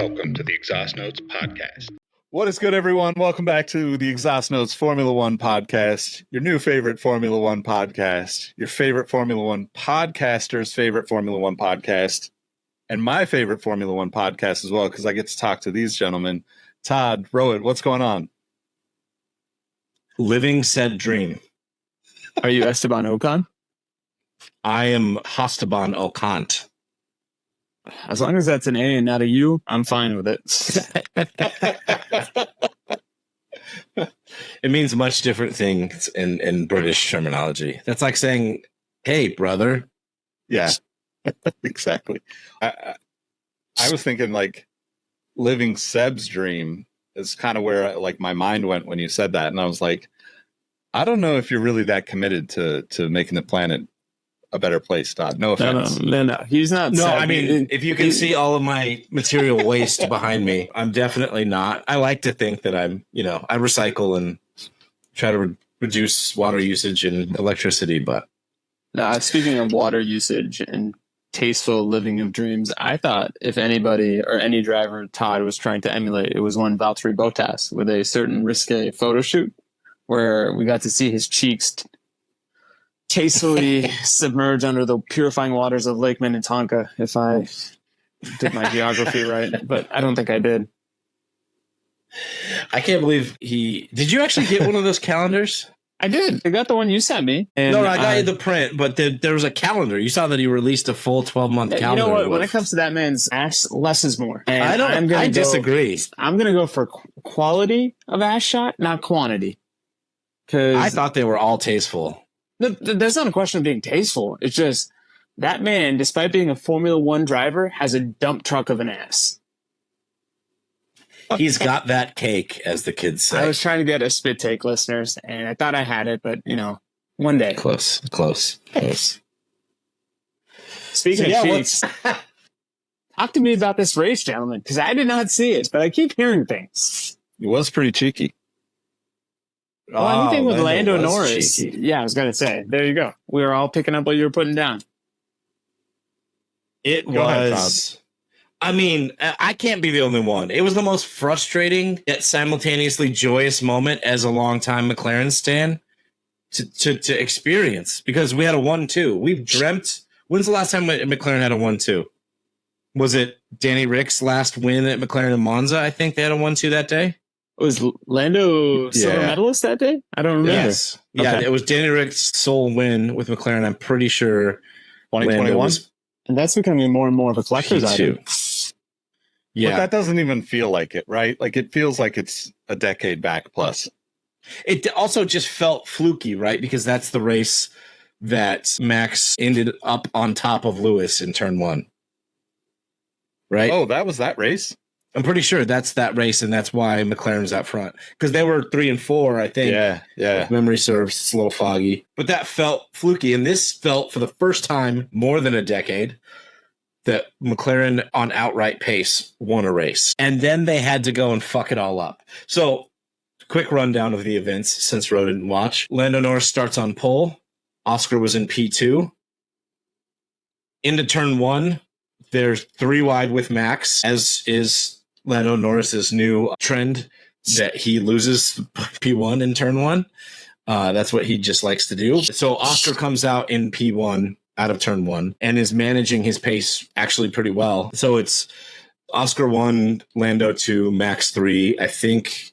Welcome to the Exhaust Notes podcast. What is good, everyone? Welcome back to the Exhaust Notes Formula One podcast, your new favorite Formula One podcast, your favorite Formula One podcaster's favorite Formula One podcast, and my favorite Formula One podcast as well, because I get to talk to these gentlemen. Todd, Rohit, what's going on? Living said dream. Are you Esteban Ocon? I am Esteban Ocon. As long as that's an A and not a U, I'm fine with it. It means much different things in British terminology. That's like saying, hey, brother. Yeah, exactly. I was thinking like living Seb's dream is kind of where like my mind went when you said that. And I was like, I don't know if you're really that committed to making the planet a better place, Todd. No offense. No. He's not. No, sad. I mean, if you can see all of my material waste behind me, I'm definitely not. I like to think that I recycle and try to reduce water usage and electricity. But speaking of water usage and tasteful living of dreams, I thought if anybody or any driver Todd was trying to emulate, it was one Valtteri Bottas with a certain risque photo shoot where we got to see his cheeks tastefully submerge under the purifying waters of Lake Minnetonka, if I did my geography right, but I don't think I did. I can't believe did you actually get one of those calendars? I did. I got the one you sent me. And no, I got you the print, but there was a calendar. You saw that he released a full 12-month calendar. You know what? When it comes to that man's ass, less is more. And I disagree. I'm going to go for quality of ass shot, not quantity. Because I thought they were all tasteful. There's not a question of being tasteful. It's just that man, despite being a Formula One driver, has a dump truck of an ass. He's got that cake, as the kids say. I was trying to get a spit take, listeners, and I thought I had it, but, one day. Close. Speaking of cheeks, talk to me about this race, gentlemen, because I did not see it, but I keep hearing things. It was pretty cheeky. Well, anything with Lando Norris. Cheeky. Yeah, I was going to say. There you go. We were all picking up what you were putting down. It was. I mean, I can't be the only one. It was the most frustrating yet simultaneously joyous moment as a longtime McLaren stan to experience, because we had a 1-2. We've dreamt. When's the last time McLaren had a 1-2? Was it Danny Rick's last win at McLaren and Monza? I think they had a 1-2 that day. Was Lando silver medalist that day? I don't remember. Yes. Yeah, it was Danny Rick's sole win with McLaren. I'm pretty sure 2021. And that's becoming more and more of a collector's item. Yeah. But that doesn't even feel like it, right? Like it feels like it's a decade back plus. It also just felt fluky, right? Because that's the race that Max ended up on top of Lewis in turn 1. Right? Oh, that was that race? I'm pretty sure that's that race, and that's why McLaren's out front. Because they were 3 and 4, I think. Yeah. If memory serves. It's a little foggy. But that felt fluky, and this felt, for the first time more than a decade, that McLaren on outright pace won a race. And then they had to go and fuck it all up. So, quick rundown of the events, since Ro didn't watch. Lando Norris starts on pole. Oscar was in P2. Into turn 1, there's 3 wide with Max, as is Lando Norris's new trend that he loses P1 in turn 1. That's what he just likes to do. So Oscar comes out in P1 out of turn 1 and is managing his pace actually pretty well. So it's Oscar 1, Lando 2, Max 3. I think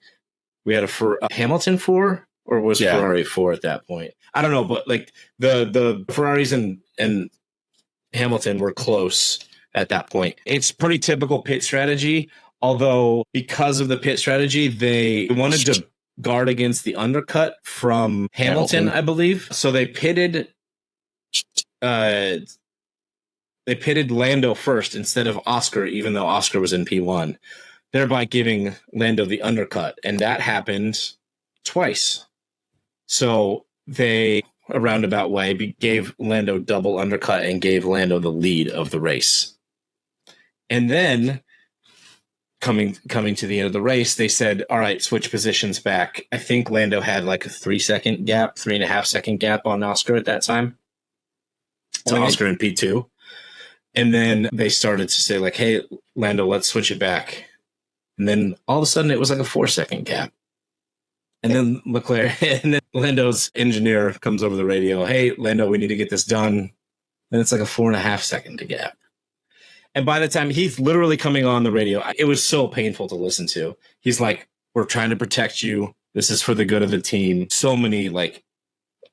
we had a Hamilton 4, or was Ferrari 4 at that point? I don't know, but like the Ferraris and Hamilton were close at that point. It's pretty typical pit strategy, although because of the pit strategy, they wanted to guard against the undercut from Hamilton, I believe. So they pitted Lando first instead of Oscar, even though Oscar was in P1, thereby giving Lando the undercut. And that happened twice. So they, a roundabout way, gave Lando double undercut and gave Lando the lead of the race. And then coming to the end of the race, they said, all right, switch positions back. I think Lando had like a 3.5 second gap on Oscar at that time. To Oscar in P2. And then they started to say like, hey, Lando, let's switch it back. And then all of a sudden it was like a 4-second gap. And then McLaren, and then Lando's engineer comes over the radio. Hey, Lando, we need to get this done. And it's like a 4.5-second gap. And by the time he's literally coming on the radio, it was so painful to listen to. He's like, we're trying to protect you. This is for the good of the team. So many like,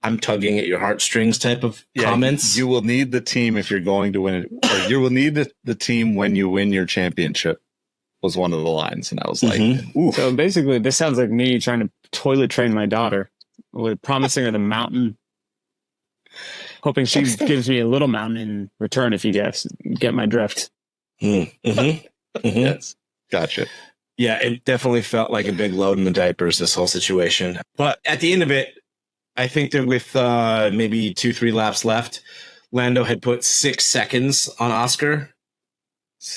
I'm tugging at your heartstrings type of comments. You will need the team if you're going to win it. Or you will need the team when you win your championship was one of the lines. And I was like, ooh. So basically this sounds like me trying to toilet train my daughter with promising her the mountain, hoping she gives me a little mountain in return if you guys get my drift. Yes. Gotcha. Yeah, it definitely felt like a big load in the diapers, this whole situation. But at the end of it, I think that with maybe 2-3 laps left, Lando had put 6 seconds on Oscar.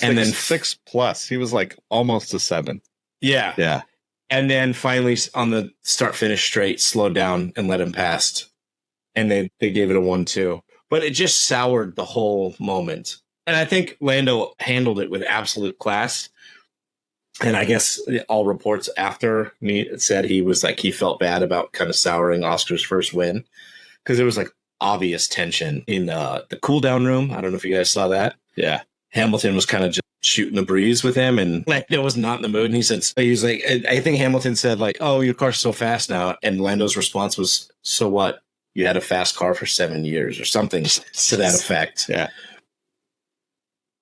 And then 6+. He was like almost a 7. Yeah. Yeah. And then finally on the start-finish straight, slowed down and let him pass. And they gave it a 1-2. But it just soured the whole moment. And I think Lando handled it with absolute class. And I guess all reports after me said he was like, he felt bad about kind of souring Oscar's first win because there was like obvious tension in the cool down room. I don't know if you guys saw that. Yeah. Hamilton was kind of just shooting the breeze with him and Lando was not in the mood. And he was like, I think Hamilton said like, oh, your car's so fast now. And Lando's response was, so what? You had a fast car for 7 years or something to that effect. Yeah.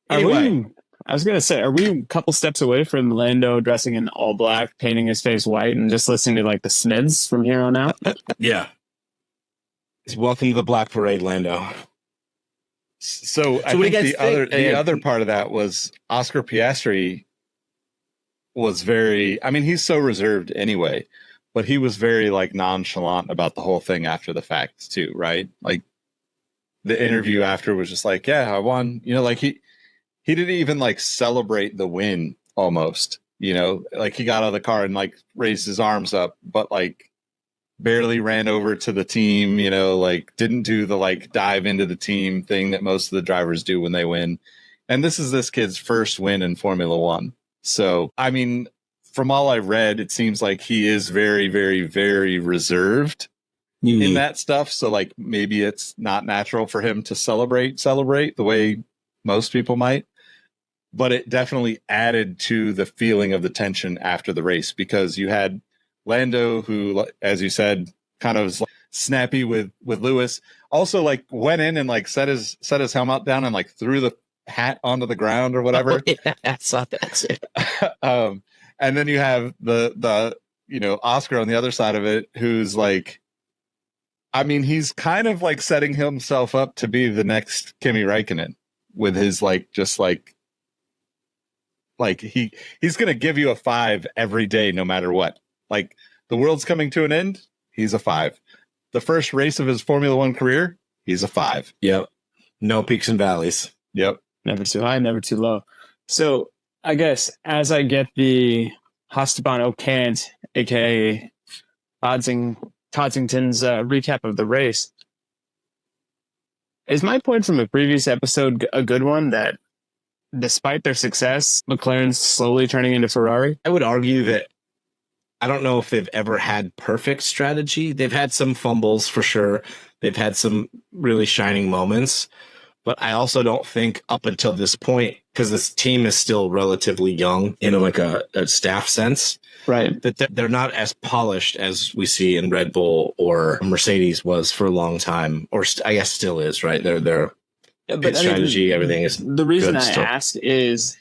Anyway. I was going to say, are we a couple steps away from Lando dressing in all black, painting his face white, and just listening to like the Smids from here on out? Yeah. Welcome to the Black Parade, Lando. So I think the other part of that was Oscar Piastri was very, I mean, he's so reserved anyway, but he was very like nonchalant about the whole thing after the fact too, right? Like the interview after was just like, yeah, I won, you know, like he didn't even like celebrate the win almost, you know, like he got out of the car and like raised his arms up, but like barely ran over to the team, you know, like didn't do the like dive into the team thing that most of the drivers do when they win. And this is this kid's first win in Formula One. So, I mean, from all I read, it seems like he is very, very, very reserved in that stuff. So like maybe it's not natural for him to celebrate the way most people might. But it definitely added to the feeling of the tension after the race because you had Lando, who, as you said, kind of was like snappy with Lewis. Also, like went in and like set his helmet down and like threw the hat onto the ground or whatever. Oh, yeah, I saw that too. And then you have the you know Oscar on the other side of it, who's like, I mean, he's kind of like setting himself up to be the next Kimi Räikkönen with his like just like he's going to give you a 5 every day, no matter what. Like the world's coming to an end. He's a 5. The first race of his Formula One career. He's a 5. Yep. No peaks and valleys. Yep. Never too high, never too low. So I guess as I get the Esteban Ocon, aka Todsington's recap of the race, is my point from a previous episode a good one that despite their success, McLaren's slowly turning into Ferrari? I would argue that I don't know if they've ever had perfect strategy. They've had some fumbles for sure. They've had some really shining moments. But I also don't think up until this point, because this team is still relatively young in like a staff sense, right? That they're not as polished as we see in Red Bull or Mercedes was for a long time, or I guess still is, right? Their pit strategy, everything is. The reason I asked is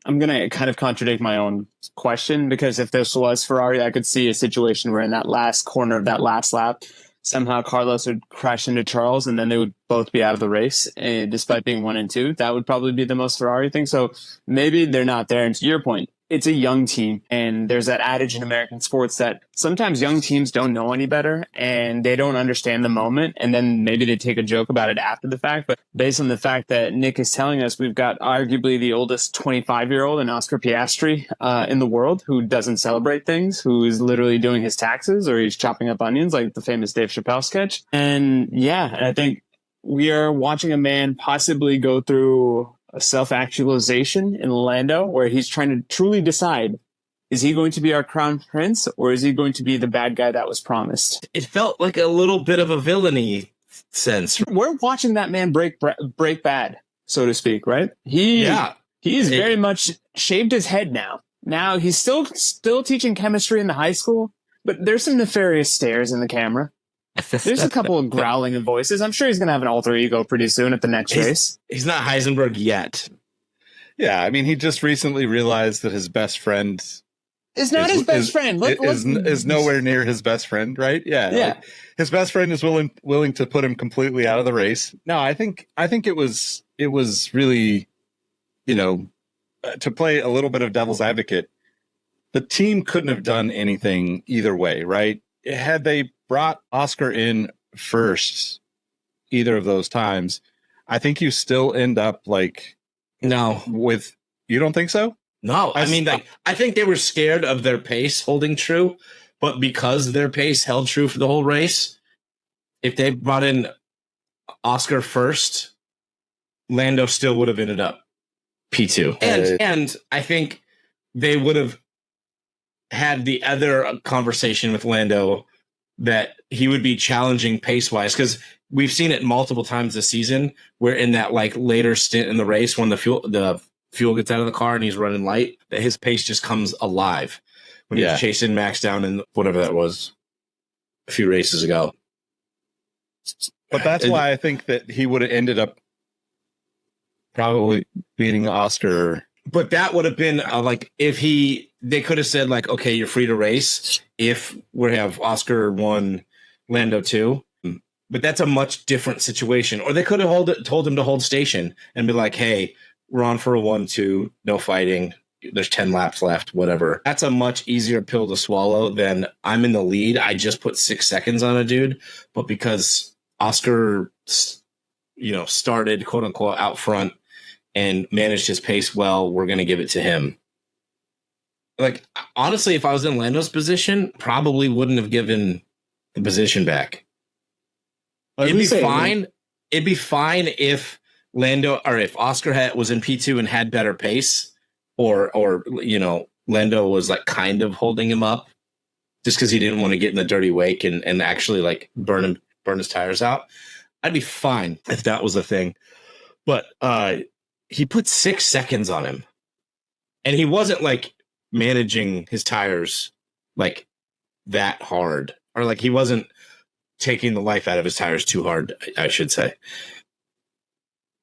I'm going to kind of contradict my own question, because if this was Ferrari, I could see a situation where in that last corner of that last lap, somehow Carlos would crash into Charles and then they would both be out of the race, and despite being 1 and 2. That would probably be the most Ferrari thing. So maybe they're not there. And to your point, it's a young team, and there's that adage in American sports that sometimes young teams don't know any better and they don't understand the moment, and then maybe they take a joke about it after the fact. But based on the fact that Nick is telling us we've got arguably the oldest 25-year-old in Oscar Piastri in the world who doesn't celebrate things, who is literally doing his taxes or he's chopping up onions like the famous Dave Chappelle sketch. And yeah, I think we are watching a man possibly go through a self-actualization in Lando where he's trying to truly decide, is he going to be our crown prince or is he going to be the bad guy that was promised? It felt like a little bit of a villainy sense. We're watching that man break bad, so to speak, right? He's very much shaved his head now. Now he's still teaching chemistry in the high school, but there's some nefarious stares in the camera. There's a couple of growling of voices. I'm sure he's going to have an alter ego pretty soon at the next race. He's not Heisenberg yet. Yeah, I mean, he just recently realized that his best friend is not his best friend. Is nowhere near his best friend, right? Yeah. Like, his best friend is willing to put him completely out of the race. No, I think it was really, to play a little bit of devil's advocate, the team couldn't have done anything either way, right? Had they brought Oscar in first either of those times, I think you still end up you don't think so? No, I mean, I think they were scared of their pace holding true, but because their pace held true for the whole race, if they brought in Oscar first, Lando still would have ended up P2. And I think they would have had the other conversation with Lando that he would be challenging pace-wise, because we've seen it multiple times this season where in that later stint in the race when the fuel gets out of the car and he's running light, that his pace just comes alive when he's chasing Max down in whatever that was a few races ago. But that's why I think that he would have ended up probably beating Oscar. But that would have been if they could have said okay, you're free to race if we have Oscar 1, Lando 2. But that's a much different situation. Or they could have told him to hold station and be like, hey, we're on for a 1-2, no fighting. There's 10 laps left, whatever. That's a much easier pill to swallow than I'm in the lead. I just put 6 seconds on a dude. But because Oscar, started quote unquote out front and managed his pace well, we're going to give it to him. Honestly, if I was in Lando's position, probably wouldn't have given the position back. It'd be fine. It'd be fine if Lando or if Oscar was in P2 and had better pace, or Lando was kind of holding him up just because he didn't want to get in the dirty wake and actually burn his tires out. I'd be fine if that was the thing. But he put 6 seconds on him, and he wasn't managing his tires that hard, or he wasn't taking the life out of his tires too hard, I should say.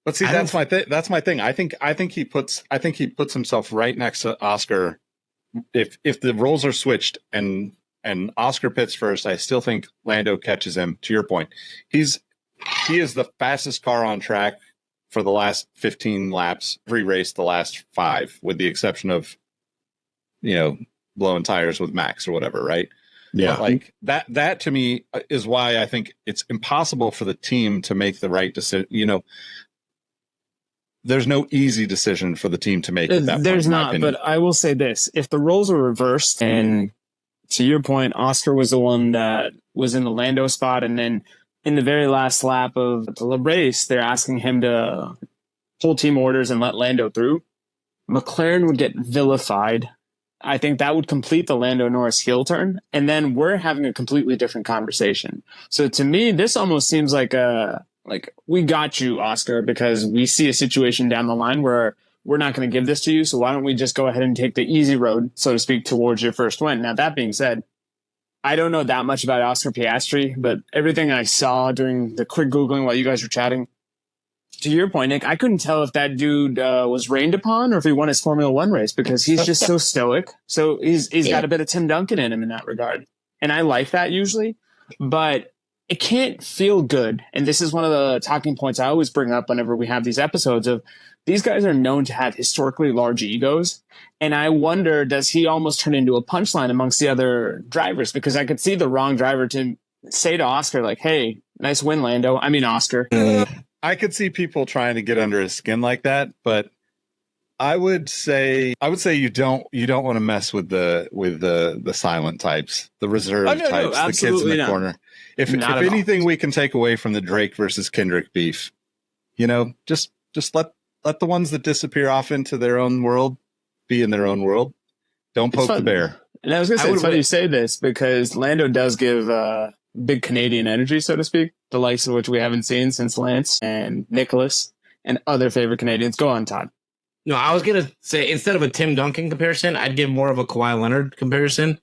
But see, that's my thing. I think he puts himself right next to Oscar. If the roles are switched and Oscar pits first, I still think Lando catches him. To your point, he is the fastest car on track for the last 15 laps, every race the last 5, with the exception of blowing tires with Max or whatever, right? Yeah. But that to me is why I think it's impossible for the team to make the right decision. There's no easy decision for the team to make at that point. There's not, but I will say this. If the roles were reversed and, to your point, Oscar was the one that was in the Lando spot, and then in the very last lap of the race, they're asking him to pull team orders and let Lando through, McLaren would get vilified. I think that would complete the Lando Norris heel turn, and then we're having a completely different conversation. So to me, this almost seems like we got you, Oscar, because we see a situation down the line where we're not going to give this to you. So why don't we just go ahead and take the easy road, so to speak, towards your first win? Now, that being said, I don't know that much about Oscar Piastri, but everything I saw during the quick Googling while you guys were chatting, to your point, Nick, I couldn't tell if that dude was rained upon or if he won his Formula One race, because he's just so stoic. So he's got a bit of Tim Duncan in him in that regard. And I like that usually, but it can't feel good. And this is one of the talking points I always bring up whenever we have these episodes of these guys are known to have historically large egos. And I wonder, does he almost turn into a punchline amongst the other drivers? Because I could see the wrong driver to say to Oscar, hey, nice win, Lando. I mean, Oscar. I could see people trying to get under his skin like that, but I would say you don't want to mess with the silent types, the reserved types, the kids in the corner. If anything we can take away from the Drake versus Kendrick beef, just let the ones that disappear off into their own world be in their own world. Don't poke the bear. And I was going to say, it's funny you say this because Lando does give big Canadian energy, so to speak, the likes of which we haven't seen since Lance and Nicholas and other favorite Canadians. Go on, Todd. No, I was going to say, instead of a Tim Duncan comparison, I'd give more of a Kawhi Leonard comparison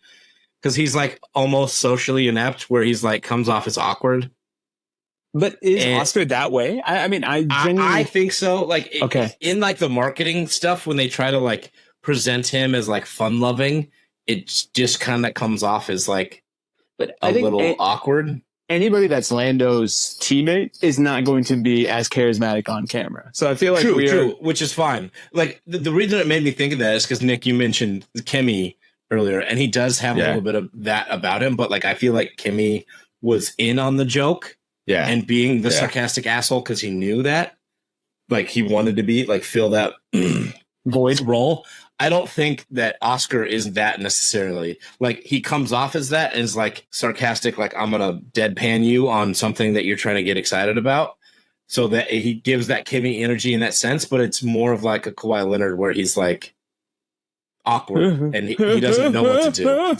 because he's like almost socially inept where he's like comes off as awkward. But is Oscar that way? I mean, I genuinely... I think so. Like, okay. In like the marketing stuff, when they try to like present him as like fun loving, it just kind of comes off as like a little awkward. Anybody that's Lando's teammate is not going to be as charismatic on camera. So I feel like true, which is fine. Like the reason it made me think of that is because Nick, you mentioned Kimi earlier, and he does have a little bit of that about him. But like, I feel like Kimi was in on the joke. Yeah. And being the sarcastic asshole because he knew that. Like he wanted to be like fill that void role. I don't think that Oscar is that necessarily. Like he comes off as that and is like sarcastic, like I'm gonna deadpan you on something that you're trying to get excited about. So that he gives that Kimi energy in that sense, but it's more of like a Kawhi Leonard where he's like awkward and he doesn't know what to do.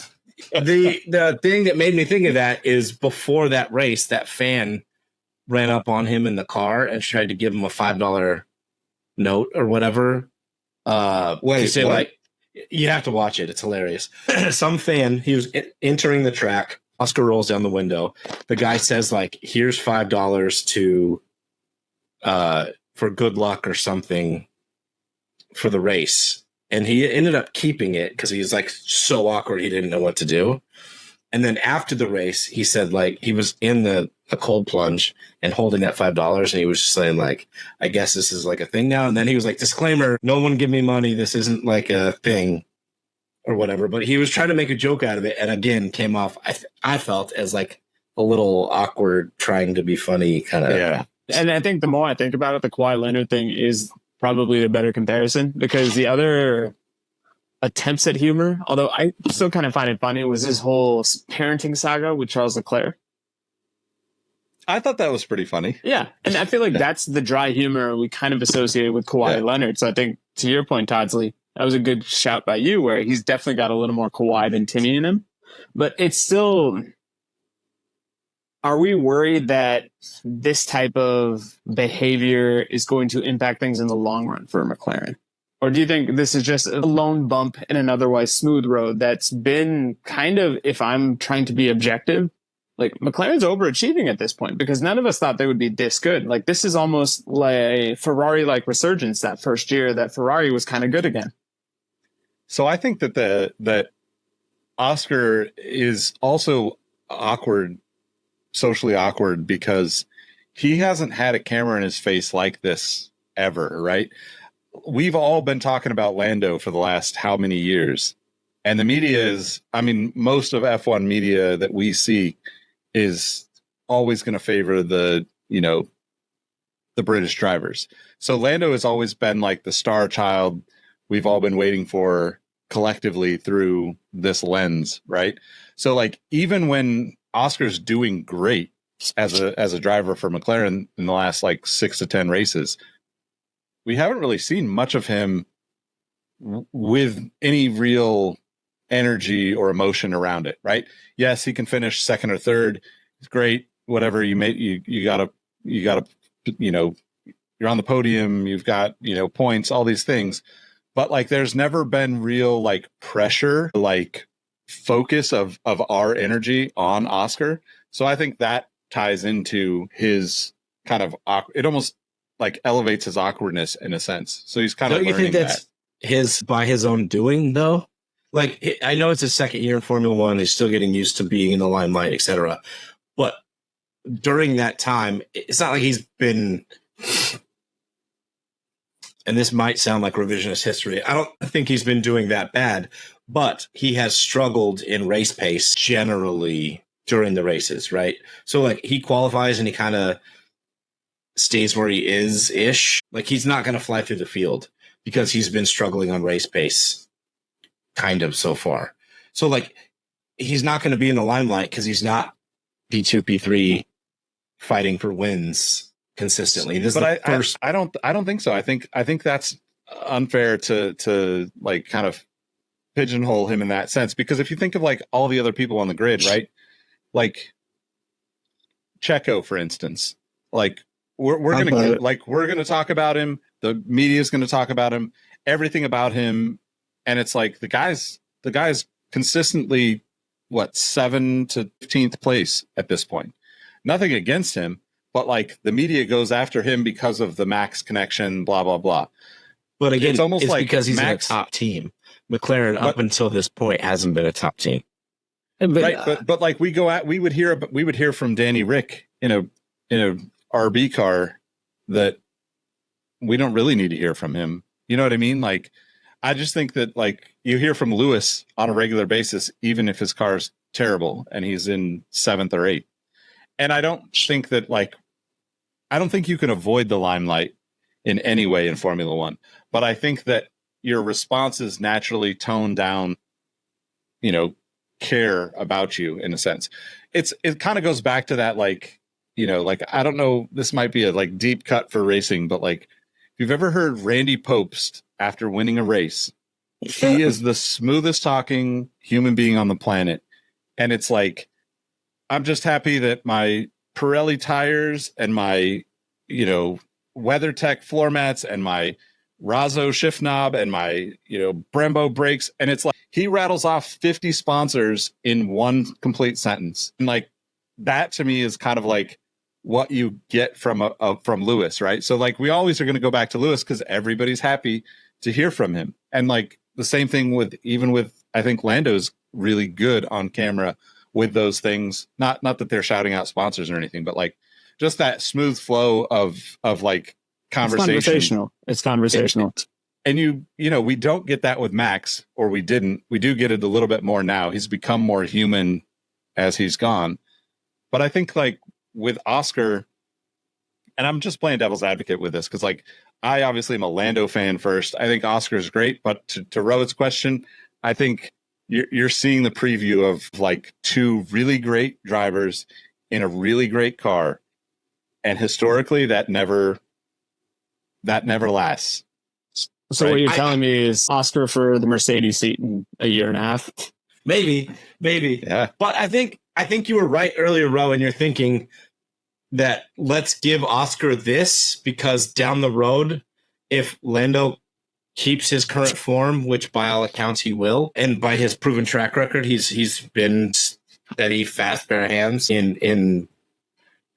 The thing that made me think of that is before that race, that fan ran up on him in the car and tried to give him a $5 note or whatever. Wait, say like you have to watch it. It's hilarious. Some fan, he was entering the track. Oscar rolls down the window. The guy says like, "Here's $5 to for good luck or something for the race." And he ended up keeping it because he was like so awkward he didn't know what to do. And then after the race, he said like he was in a cold plunge and holding that $5, and he was just saying like, "I guess this is like a thing now." And then he was like, "Disclaimer: no one give me money. This isn't like a thing or whatever." But he was trying to make a joke out of it, and again came off. I felt as like a little awkward, trying to be funny, kind of. Yeah. And I think the more I think about it, the Kawhi Leonard thing is probably a better comparison because the other attempts at humor, although I still kind of find it funny, was his whole parenting saga with Charles Leclerc. I thought that was pretty funny. Yeah. And I feel like that's the dry humor we kind of associate with Kawhi Leonard. So I think to your point, Todsley, that was a good shout by you where he's definitely got a little more Kawhi than Timmy in him. But it's still... Are we worried that this type of behavior is going to impact things in the long run for McLaren? Or do you think this is just a lone bump in an otherwise smooth road that's been kind of, if I'm trying to be objective, like McLaren's overachieving at this point because none of us thought they would be this good. Like this is almost like a Ferrari-like resurgence that first year that Ferrari was kind of good again. So I think that that Oscar is also awkward, socially awkward, because he hasn't had a camera in his face like this ever, right? We've all been talking about Lando for the last how many years? And the media is, I mean, most of F1 media that we see is always going to favor the British drivers. So Lando has always been like the star child we've all been waiting for collectively through this lens, right? So like even when Oscar's doing great as a driver for McLaren in the last like 6 to 10 races, we haven't really seen much of him with any real energy or emotion around it, right? Yes, he can finish second or third. It's great. Whatever you gotta, you're on the podium, you've got, points, all these things. But like, there's never been real like pressure, like focus of our energy on Oscar. So I think that ties into his kind of, it almost like elevates his awkwardness in a sense. So he's kind of learning that. Don't you think that's his by his own doing though? Like, I know it's his second year in Formula One. He's still getting used to being in the limelight, etc. But during that time, it's not like he's been, and this might sound like revisionist history, I don't think he's been doing that bad, but he has struggled in race pace generally during the races, right? So like he qualifies and he kind of stays where he is-ish. Like he's not going to fly through the field because he's been struggling on race pace kind of so far. So like he's not going to be in the limelight because he's not P2, P3 fighting for wins consistently. This is But the first. I don't think so. I think that's unfair to like kind of pigeonhole him in that sense, because if you think of like all the other people on the grid, right? Like Checo, for instance, like we're gonna talk about him. The media is gonna talk about him. Everything about him, and it's like the guy's consistently 7th to 15th place at this point. Nothing against him, but like the media goes after him because of the Max connection, blah blah blah. But again, it's almost like because he's Max, in a top team. McLaren up until this point hasn't been a top team. But like we would hear from Danny Rick in a RB car that we don't really need to hear from him. You know what I mean? Like, I just think that like you hear from Lewis on a regular basis, even if his car's terrible and he's in 7th or 8th. And I don't think you can avoid the limelight in any way in Formula One. But I think that your responses naturally tone down, care about you in a sense. It kind of goes back to that, like, like, I don't know, this might be a like deep cut for racing, but like, if you've ever heard Randy Popst after winning a race, he is the smoothest talking human being on the planet. And it's like, I'm just happy that my Pirelli tires and my, WeatherTech floor mats and my Razzo shift knob and my, Brembo brakes. And it's like, he rattles off 50 sponsors in one complete sentence. And like, that to me is kind of like what you get from Lewis, right? So like, we always are going to go back to Lewis because everybody's happy to hear from him. And like the same thing with I think Lando's really good on camera with those things. Not that they're shouting out sponsors or anything, but like just that smooth flow of like conversation. It's conversational. And we don't get that with Max, or we didn't. We do get it a little bit more now. He's become more human as he's gone. But I think like with Oscar, and I'm just playing devil's advocate with this because like I obviously am a Lando fan first. I think Oscar's great, but to Rohit's question, I think you're seeing the preview of like two really great drivers in a really great car, and historically that never lasts. So what you're telling me is Oscar for the Mercedes seat in a year and a half? Maybe. Yeah. But I think you were right earlier, Ro, and you're thinking that let's give Oscar this because down the road, if Lando keeps his current form, which by all accounts he will, and by his proven track record, he's been steady, fast pair of hands in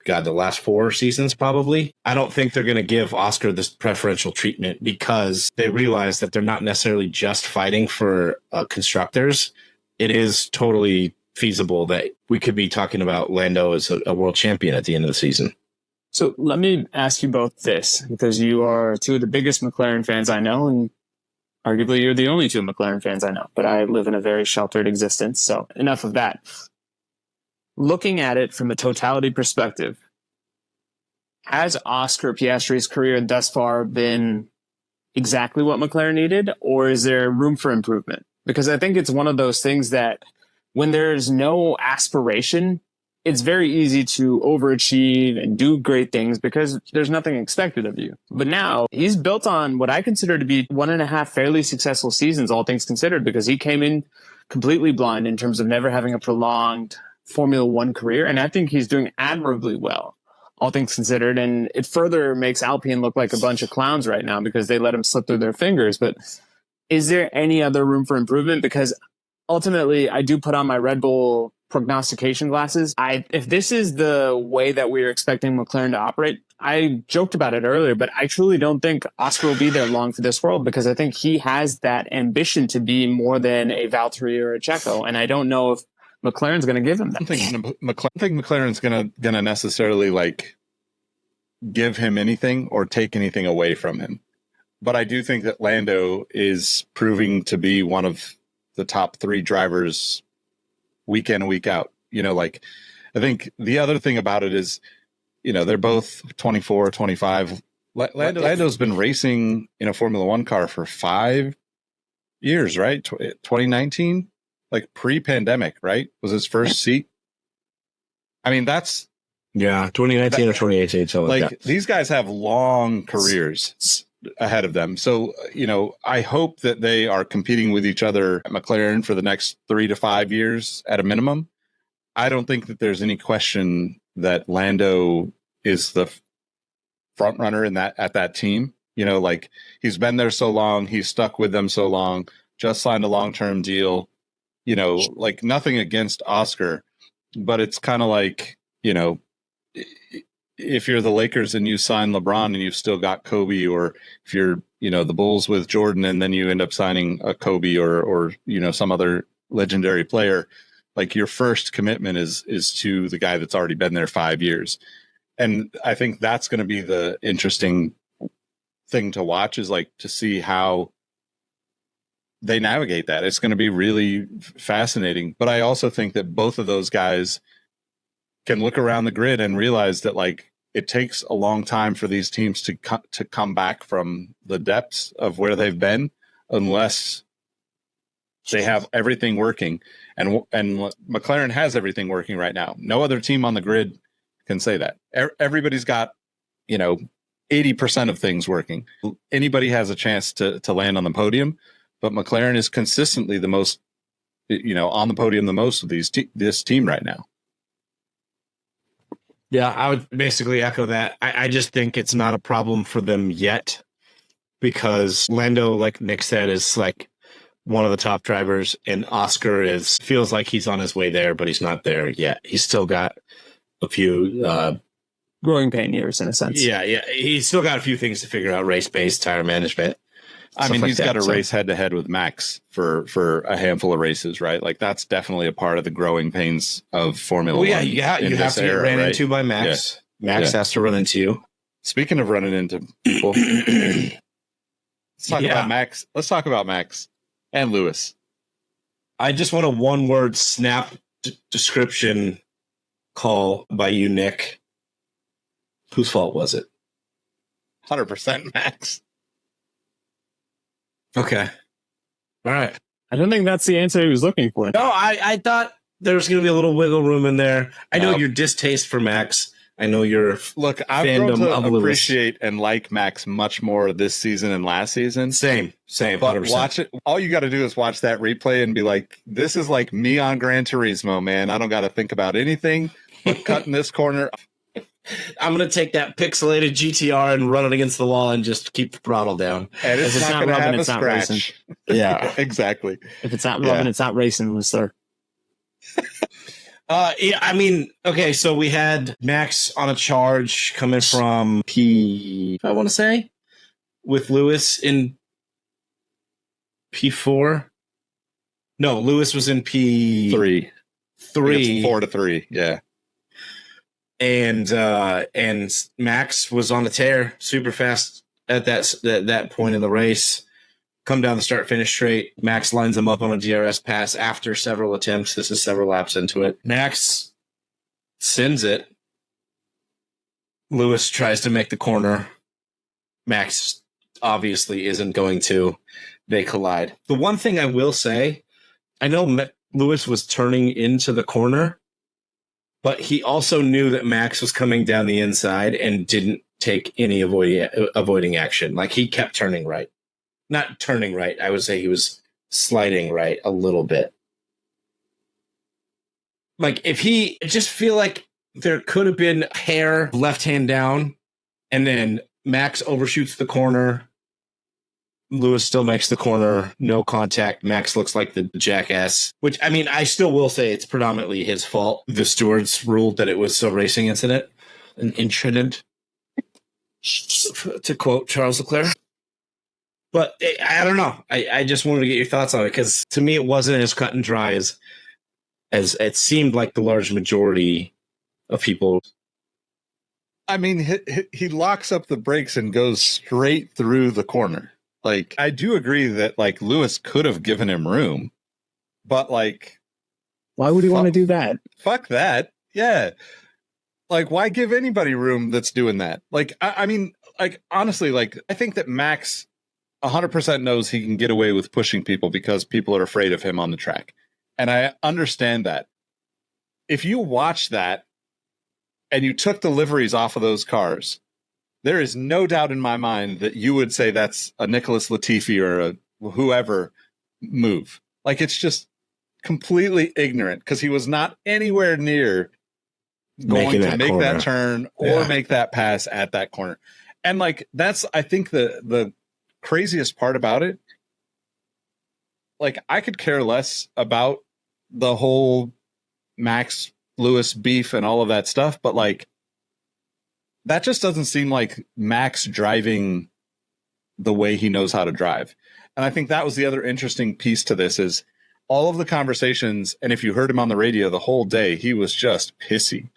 the last 4 seasons probably. I don't think they're going to give Oscar this preferential treatment because they realize that they're not necessarily just fighting for constructors. It is totally feasible that we could be talking about Lando as a world champion at the end of the season. So let me ask you both this, because you are two of the biggest McLaren fans I know, and arguably you're the only two McLaren fans I know, but I live in a very sheltered existence, so enough of that. Looking at it from a totality perspective, has Oscar Piastri's career thus far been exactly what McLaren needed, or is there room for improvement? Because I think it's one of those things that when there's no aspiration, it's very easy to overachieve and do great things because there's nothing expected of you. But now he's built on what I consider to be 1.5 fairly successful seasons, all things considered, because he came in completely blind in terms of never having a prolonged Formula One career. And I think he's doing admirably well, all things considered. And it further makes Alpine look like a bunch of clowns right now because they let him slip through their fingers. But is there any other room for improvement? Because ultimately, I do put on my Red Bull prognostication glasses. If this is the way that we're expecting McLaren to operate, I joked about it earlier, but I truly don't think Oscar will be there long for this world because I think he has that ambition to be more than a Valtteri or a Checo. And I don't know if McLaren's going to give him that. I don't think McLaren's going to necessarily like give him anything or take anything away from him. But I do think that Lando is proving to be one of the top 3 drivers week in and week out. Like I think the other thing about it is, they're both 24, 25. Lando's been racing in a Formula One car for 5 years, right? 2019, like pre-pandemic, right? Was his first seat. I mean, that's Yeah, 2019 or 2018, something like that. These guys have long careers ahead of them. So, I hope that they are competing with each other at McLaren for the next 3 to 5 years at a minimum. I don't think that there's any question that Lando is the front runner at that team. He's been there so long, he's stuck with them so long, just signed a long-term deal, nothing against Oscar, but it's kind of like, if you're the Lakers and you sign LeBron and you've still got Kobe, or if you're, the Bulls with Jordan and then you end up signing a Kobe or some other legendary player, like your first commitment is to the guy that's already been there 5 years. And I think that's going to be the interesting thing to watch, is like to see how they navigate that. It's going to be really fascinating. But I also think that both of those guys can look around the grid and realize that it takes a long time for these teams to come back from the depths of where they've been, unless they have everything working. And McLaren has everything working right now. No other team on the grid can say that. Everybody's got, 80% of things working. Anybody has a chance to land on the podium, but McLaren is consistently the most, on the podium the most of this team right now. Yeah, I would basically echo that. I just think it's not a problem for them yet, because Lando, like Nick said, is like one of the top drivers, and Oscar feels like he's on his way there, but he's not there yet. He's still got a few growing pain years, in a sense. Yeah. He's still got a few things to figure out: race-based tire management. He's got to race head-to-head with Max for a handful of races, right? Like, that's definitely a part of the growing pains of Formula One. You have to get ran into by Max. Yeah. Max has to run into you. Speaking of running into people, let's talk about Max. Let's talk about Max and Lewis. I just want a one-word snap description call by you, Nick. Whose fault was it? 100% Max. Okay. All right. I don't think that's the answer he was looking for. No, I thought there was going to be a little wiggle room in there. I know your distaste for Max. I know your I've grown to appreciate and like Max much more this season and last season. Same. But 100%. Watch it. All you got to do is watch that replay and be like, this is like me on Gran Turismo, man. I don't got to think about anything but cutting this corner. I'm going to take that pixelated GTR and run it against the wall and just keep the throttle down. And it's not going to have a scratch. Yeah, exactly. If it's not rubbing, it's not racing, sir. Okay, so we had Max on a charge coming from P, I want to say, with Lewis in P4. No, Lewis was in P3. 4-3, yeah. And Max was on a tear, super fast at that point in the race. Come down the start-finish straight. Max lines him up on a DRS pass after several attempts. This is several laps into it. Max sends it. Lewis tries to make the corner. Max obviously isn't going to. They collide. The one thing I will say, I know Lewis was turning into the corner, but he also knew that Max was coming down the inside and didn't take any avoiding action. Like, he kept turning right. Not turning right. I would say he was sliding right a little bit. Like, I just feel like there could have been hair left hand down, and then Max overshoots the corner. Lewis still makes the corner, no contact. Max looks like the jackass, which, I still will say it's predominantly his fault. The stewards ruled that it was a racing incident, an incident, to quote Charles Leclerc. But I don't know. I just wanted to get your thoughts on it, because to me it wasn't as cut and dry as it seemed like the large majority of people. He locks up the brakes and goes straight through the corner. Like, I do agree that, like, Lewis could have given him room, but, like, why would he want to do that? Fuck that. Yeah. Like, why give anybody room that's doing that? Like, honestly, like, I think that Max 100% knows he can get away with pushing people because people are afraid of him on the track. And I understand that. If you watch that, and you took the liveries off of those cars, there is no doubt in my mind that you would say that's a Nicholas Latifi or a whoever move. Like, it's just completely ignorant because he was not anywhere near going to make that turn or make that pass at that corner. And like, that's, I think the craziest part about it. Like, I could care less about the whole Max Lewis beef and all of that stuff, but like, that just doesn't seem like Max driving the way he knows how to drive. And I think that was the other interesting piece to this is all of the conversations. And if you heard him on the radio the whole day, he was just pissy.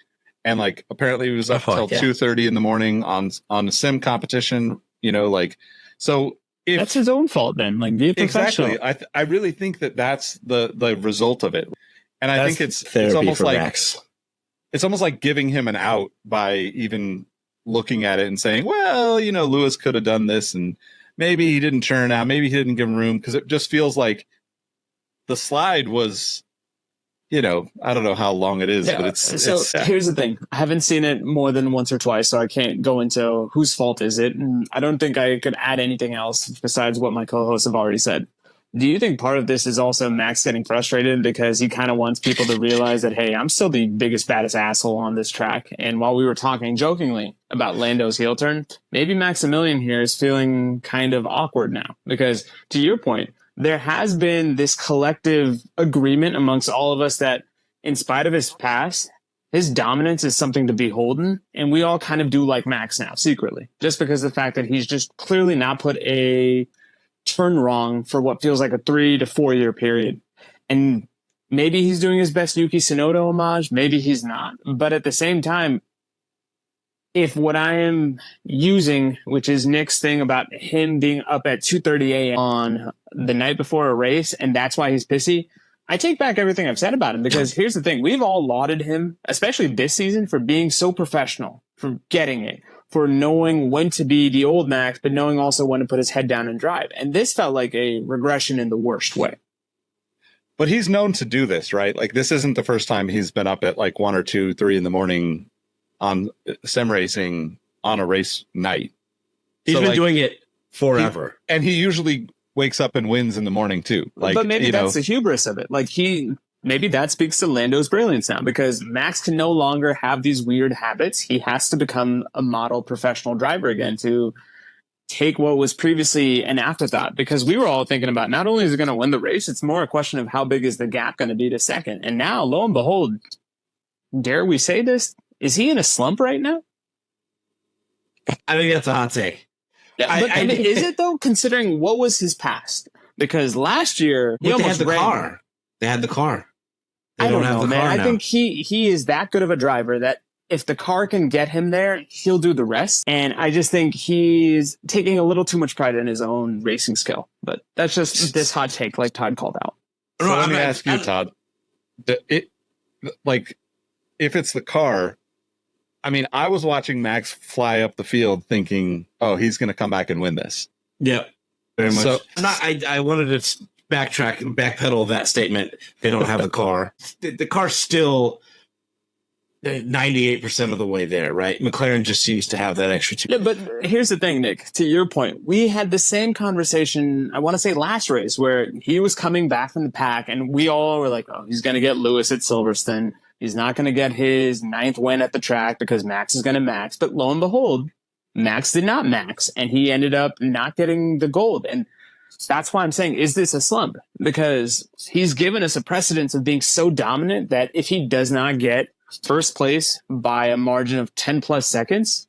And like, apparently he was up till 2:30 in the morning on a sim competition, you know, like, so if that's his own fault, then like, be professional. Exactly. I really think that that's the result of it. And I think it's almost like Max. It's almost like giving him an out by even looking at it and saying, well, you know, Lewis could have done this and maybe he didn't turn out, maybe he didn't give him room, because it just feels like the slide was, you know, I don't know how long it is, but it's here's the thing. I haven't seen it more than once or twice, so I can't go into whose fault is it. And I don't think I could add anything else besides what my co-hosts have already said. Do you think part of this is also Max getting frustrated because he kind of wants people to realize that, hey, I'm still the biggest, baddest asshole on this track? And while we were talking jokingly about Lando's heel turn, maybe Maximilian here is feeling kind of awkward now because, to your point, there has been this collective agreement amongst all of us that in spite of his past, his dominance is something to beholden. And we all kind of do like Max now secretly, just because of the fact that he's just clearly not put a turn wrong for what feels like a 3 to 4 year period. And maybe he's doing his best Yuki Tsunoda homage, maybe he's not. But at the same time, if what I am using, which is Nick's thing about him being up at 2:30 a.m. on the night before a race, and that's why he's pissy, I take back everything I've said about him, because here's the thing. We've all lauded him, especially this season, for being so professional, for getting it, for knowing when to be the old Max, but knowing also when to put his head down and drive. And this felt like a regression in the worst way. But he's known to do this, right? Like, this isn't the first time he's been up at like 1 or 2, 3 in the morning on sim racing on a race night. He's been doing it forever. And he usually wakes up and wins in the morning too. Like, but maybe that's the hubris of it. Like, maybe that speaks to Lando's brilliance now, because Max can no longer have these weird habits. He has to become a model professional driver again to take what was previously an afterthought, because we were all thinking about not only is he going to win the race, it's more a question of how big is the gap going to be to second. And now, lo and behold, dare we say this? Is he in a slump right now? I think that's a hot take. Yeah, is it though, considering what was his past? Because last year he almost had the car. They had the car. They don't have the man. car I now. think he is that good of a driver that if the car can get him there, he'll do the rest. And I just think he's taking a little too much pride in his own racing skill. But that's just this hot take, like Todd called out. So let me ask you, Todd. If it's the car, I mean, I was watching Max fly up the field thinking, oh, he's going to come back and win this. Yeah, very much. So, I wanted to backtrack and backpedal that statement. They don't have the car. The car's still 98% of the way there, right? McLaren just seems to have that extra 2. Yeah, but here's the thing, Nick. To your point, we had the same conversation, I want to say last race, where he was coming back from the pack, and we all were like, oh, he's going to get Lewis at Silverstone. He's not going to get his 9th win at the track because Max is going to max. But lo and behold, Max did not max, and he ended up not getting the gold. And that's why I'm saying, is this a slump? Because he's given us a precedence of being so dominant that if he does not get first place by a margin of 10 plus seconds,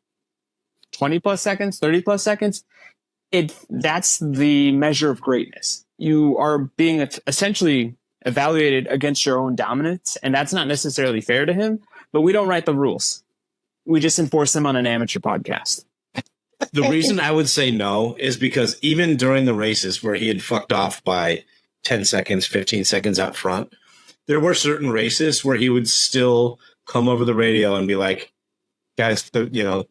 20 plus seconds, 30 plus seconds, that's the measure of greatness. You are being essentially evaluated against your own dominance, and that's not necessarily fair to him, but we don't write the rules. We just enforce them on an amateur podcast. The reason I would say no is because even during the races where he had fucked off by 10 seconds, 15 seconds out front, there were certain races where he would still come over the radio and be like, guys, the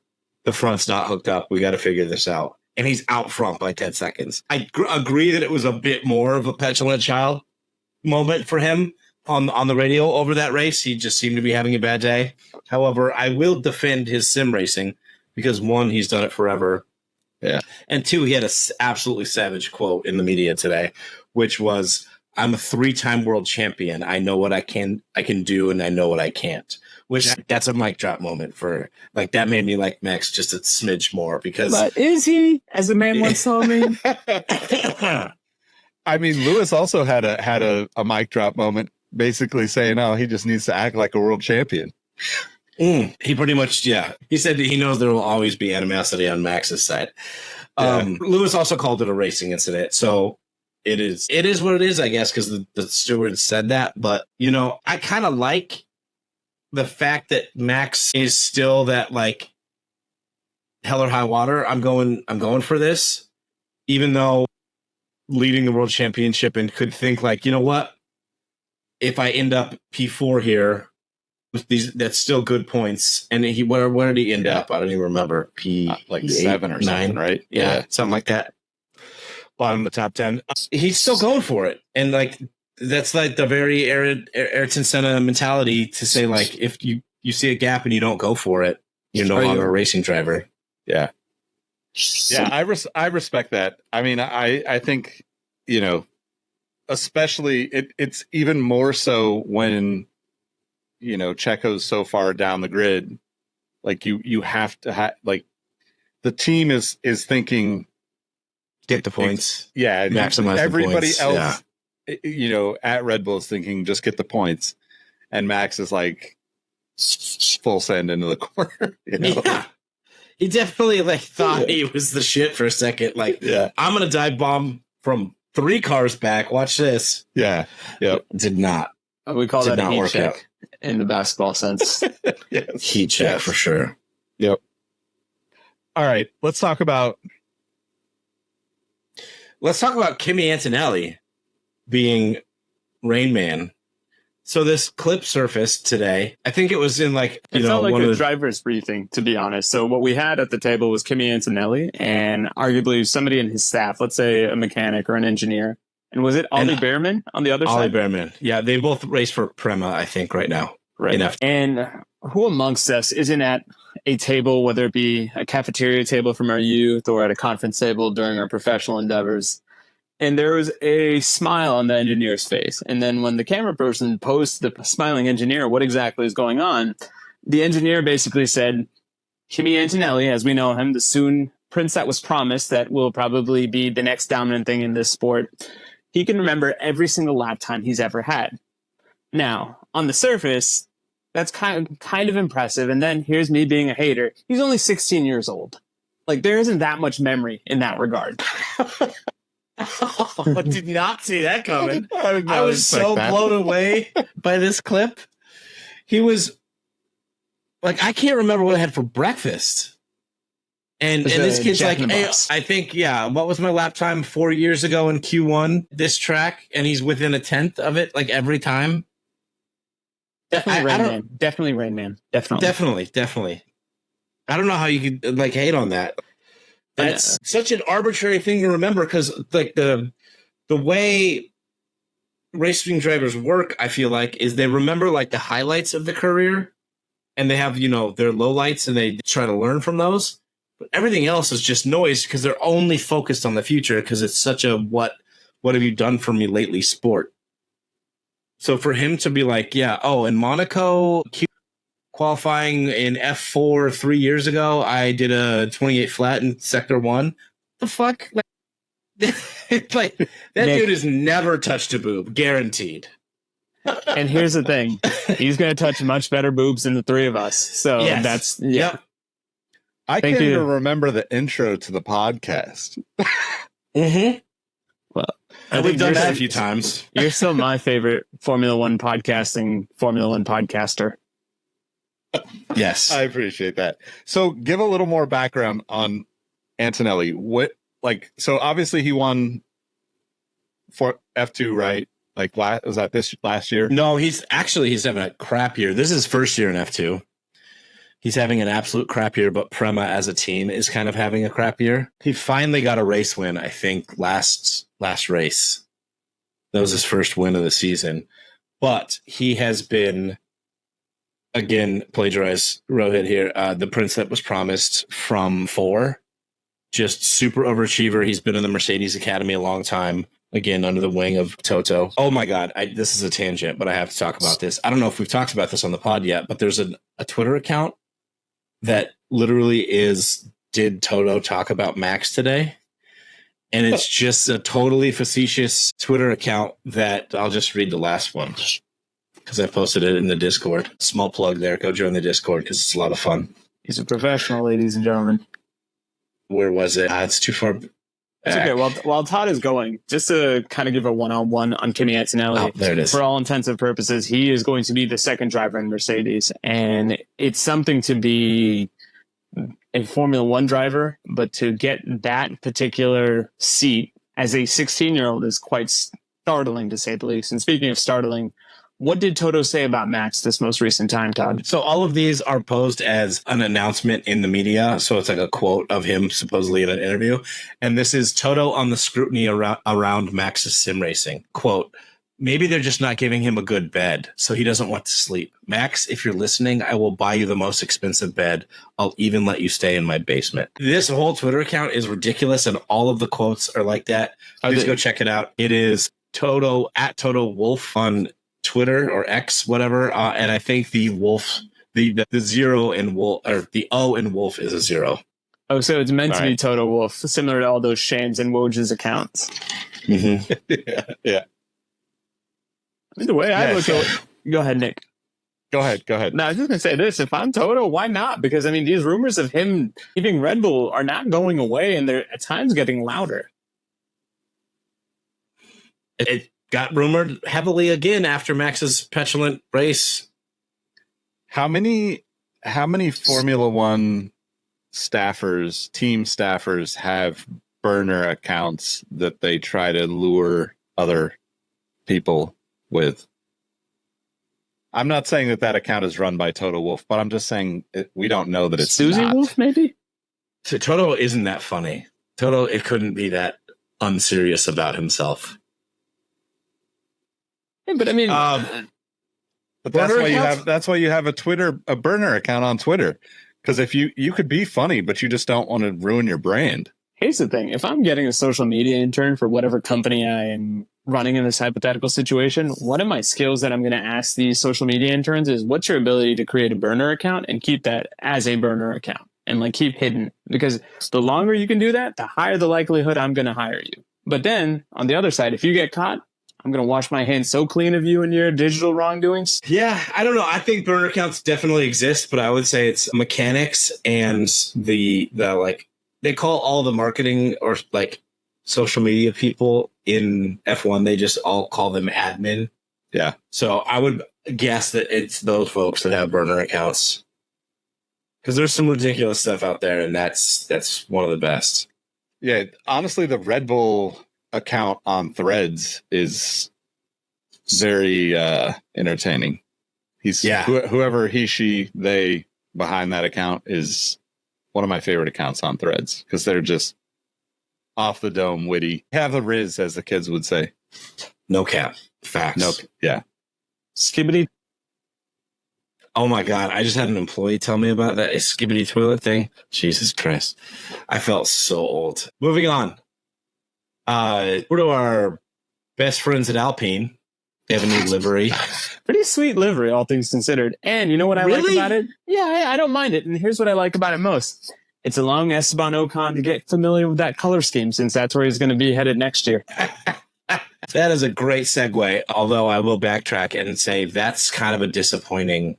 front's not hooked up. We got to figure this out. And he's out front by 10 seconds. I agree that it was a bit more of a petulant child moment for him, on the radio over that race. He just seemed to be having a bad day. However, I will defend his sim racing because, one, he's done it forever. Yeah. And two, he had an absolutely savage quote in the media today, which was, "I'm a 3-time world champion. I know what I can do, and I know what I can't." Which, that's a mic drop moment for, like, that made me like Max just a smidge more because. But is he, as a man once told me? I mean, Lewis also had a mic drop moment, basically saying, "Oh, he just needs to act like a world champion." He pretty much, he said that he knows there will always be animosity on Max's side. Lewis also called it a racing incident, so it is what it is, I guess, because the steward said that. But I kind of like the fact that Max is still that, like, hell or high water. I'm going for this, even though leading the world championship, and could think like, you know what, if I end up P4 here with these, that's still good points. And where did he end up? I don't even remember. Like 7 or 9, right? Yeah, something like that. Bottom of the top 10. He's still going for it, and like that's like the very Ayrton Senna mentality to say, like, if you see a gap and you don't go for it, you're no longer a racing driver. Yeah. Yeah, I respect that. I mean, I think, especially it's even more so when, Checo's so far down the grid, like you have to like the team is thinking, get the points. Yeah. Maximize everybody the points. Else, at Red Bull is thinking, just get the points. And Max is like full send into the corner. Yeah. He definitely thought he was the shit for a second. Like, I'm going to dive bomb from 3 cars back. Watch this. Yeah. Yep. Did not. We call that a heat check out in the basketball sense. Yes. Heat check for sure. Yep. All right. Let's talk about Kimi Antonelli being Rain Man. So this clip surfaced today. I think it was in it felt like a driver's briefing, to be honest. So what we had at the table was Kimi Antonelli and arguably somebody in his staff, let's say a mechanic or an engineer. And was it Ollie Behrman on the other side? Ollie Behrman. Yeah, they both race for Prema, I think, right now. Right. And who amongst us isn't at a table, whether it be a cafeteria table from our youth or at a conference table during our professional endeavors? And there was a smile on the engineer's face. And then when the camera person posed to the smiling engineer what exactly is going on, the engineer basically said, Kimi Antonelli, as we know him, the soon prince that was promised that will probably be the next dominant thing in this sport, he can remember every single lap time he's ever had. Now, on the surface, that's kind of impressive. And then here's me being a hater. He's only 16 years old. Like, there isn't that much memory in that regard. I did not see that coming. I was so blown away by this clip. He was like, I can't remember what I had for breakfast. And this kid's like, hey, I think, what was my lap time 4 years ago in Q1, this track? And he's within a tenth of it, like, every time. Definitely Rain Man. Definitely Rain Man. Definitely. I don't know how you could, hate on that. That's such an arbitrary thing to remember because, the way racing drivers work, I feel like, is they remember, the highlights of the career and they have, their lowlights and they try to learn from those. But everything else is just noise because they're only focused on the future because it's such a what have you done for me lately sport. So for him to be like, in Monaco, qualifying in F4 3 years ago, I did a 28 flat in Sector 1. The fuck? That dude has never touched a boob, guaranteed. And here's the thing. He's going to touch much better boobs than the 3 of us. So that's... Yeah. I can't even remember the intro to the podcast. Mm-hmm. Well, we've done that a few times. You're still my favorite Formula One podcaster. Yes. I appreciate that. So give a little more background on Antonelli. So obviously he won for F2, right? Was that this last year? No, he's having a crap year. This is his first year in F2. He's having an absolute crap year, but Prema as a team is kind of having a crap year. He finally got a race win, I think, last race. That was his first win of the season. but he has been, again, plagiarize Rohit here, the prince that was promised from 4. Just super overachiever. He's been in the Mercedes Academy a long time. Again, under the wing of Toto. Oh my God, this is a tangent, but I have to talk about this. I don't know if we've talked about this on the pod yet, but there's a Twitter account that literally is, did Toto talk about Max today? And it's just a totally facetious Twitter account that I'll just read the last one because I posted it in the Discord. Small plug there. Go join the Discord because it's a lot of fun. He's a professional, ladies and gentlemen. Where was it? It's too far. It's okay. While Todd is going, just to kind of give a one-on-one on Kimi Antonelli. Oh, there it is. For all intents and purposes, he is going to be the second driver in Mercedes. And it's something to be a Formula One driver, but to get that particular seat as a 16-year-old is quite startling, to say the least. And speaking of startling, what did Toto say about Max this most recent time, Todd? So all of these are posed as an announcement in the media. So it's like a quote of him supposedly in an interview. And this is Toto on the scrutiny around Max's sim racing. Quote, maybe they're just not giving him a good bed, so he doesn't want to sleep. Max, if you're listening, I will buy you the most expensive bed. I'll even let you stay in my basement. This whole Twitter account is ridiculous, and all of the quotes are like that. Please go check it out. It is Toto, at Toto Wolf on Twitter or X, whatever. And I think the Wolf, the zero in Wolf, or the O in Wolf is a 0. Oh, so it's meant to be Toto Wolf, similar to all those Shane's and Woj's accounts. Mm-hmm. Yeah. I mean, the way I look at it, go ahead, Nick. Go ahead. No, I was just going to say this. If I'm Toto, why not? Because, I mean, these rumors of him leaving Red Bull are not going away, and they're at times getting louder. It got rumored heavily again after Max's petulant race. How many Formula One staffers, team staffers, have burner accounts that they try to lure other people with? I'm not saying that account is run by Toto Wolff, but I'm just saying we don't know that it's Susie not. Wolf, maybe? So Toto isn't that funny. Toto, it couldn't be that unserious about himself. Yeah, but I mean, but that's why you have a burner account on Twitter. Because if you could be funny, but you just don't want to ruin your brand. Here's the thing. If I'm getting a social media intern for whatever company I am running in this hypothetical situation, one of my skills that I'm going to ask these social media interns is, what's your ability to create a burner account and keep that as a burner account and like keep hidden? Because the longer you can do that, the higher the likelihood I'm going to hire you. But then on the other side, if you get caught, I'm going to wash my hands so clean of you and your digital wrongdoings. Yeah, I don't know. I think burner accounts definitely exist, but I would say it's mechanics and the like, they call all the marketing or like social media people in F1, they just all call them admin. Yeah. So I would guess that it's those folks that have burner accounts. Because there's some ridiculous stuff out there, and that's one of the best. Yeah, honestly, the Red Bull account on Threads is very entertaining. Whoever he, she, they behind that account is one of my favorite accounts on Threads because they're just off the dome witty. Have a riz, as the kids would say. No cap. Facts. No, yeah. Skibbity. Oh my God. I just had an employee tell me about that skibbity toilet thing. Jesus Christ. I felt so old. Moving on. We're to our best friends at Alpine. They have a new livery. Pretty sweet livery, all things considered. And you know what I like about it? Yeah, I don't mind it. And here's what I like about it most. It's allowing Esteban Ocon to get familiar with that color scheme since that's where he's going to be headed next year. That is a great segue, although I will backtrack and say that's kind of a disappointing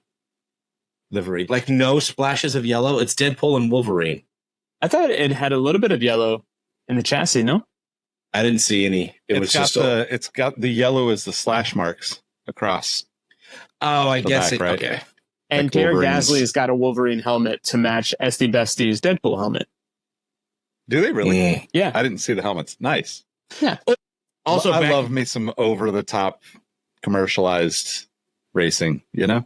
livery. Like no splashes of yellow. It's Deadpool and Wolverine. I thought it had a little bit of yellow in the chassis, no? I didn't see any. It's got the yellow as the slash marks across. Oh, I guess back, it. Right? Okay. And like Pierre Gasly's got a Wolverine helmet to match SD Bestie's Deadpool helmet. Do they really? Yeah. I didn't see the helmets. Nice. Yeah. Also, I love me some over-the-top commercialized racing, you know?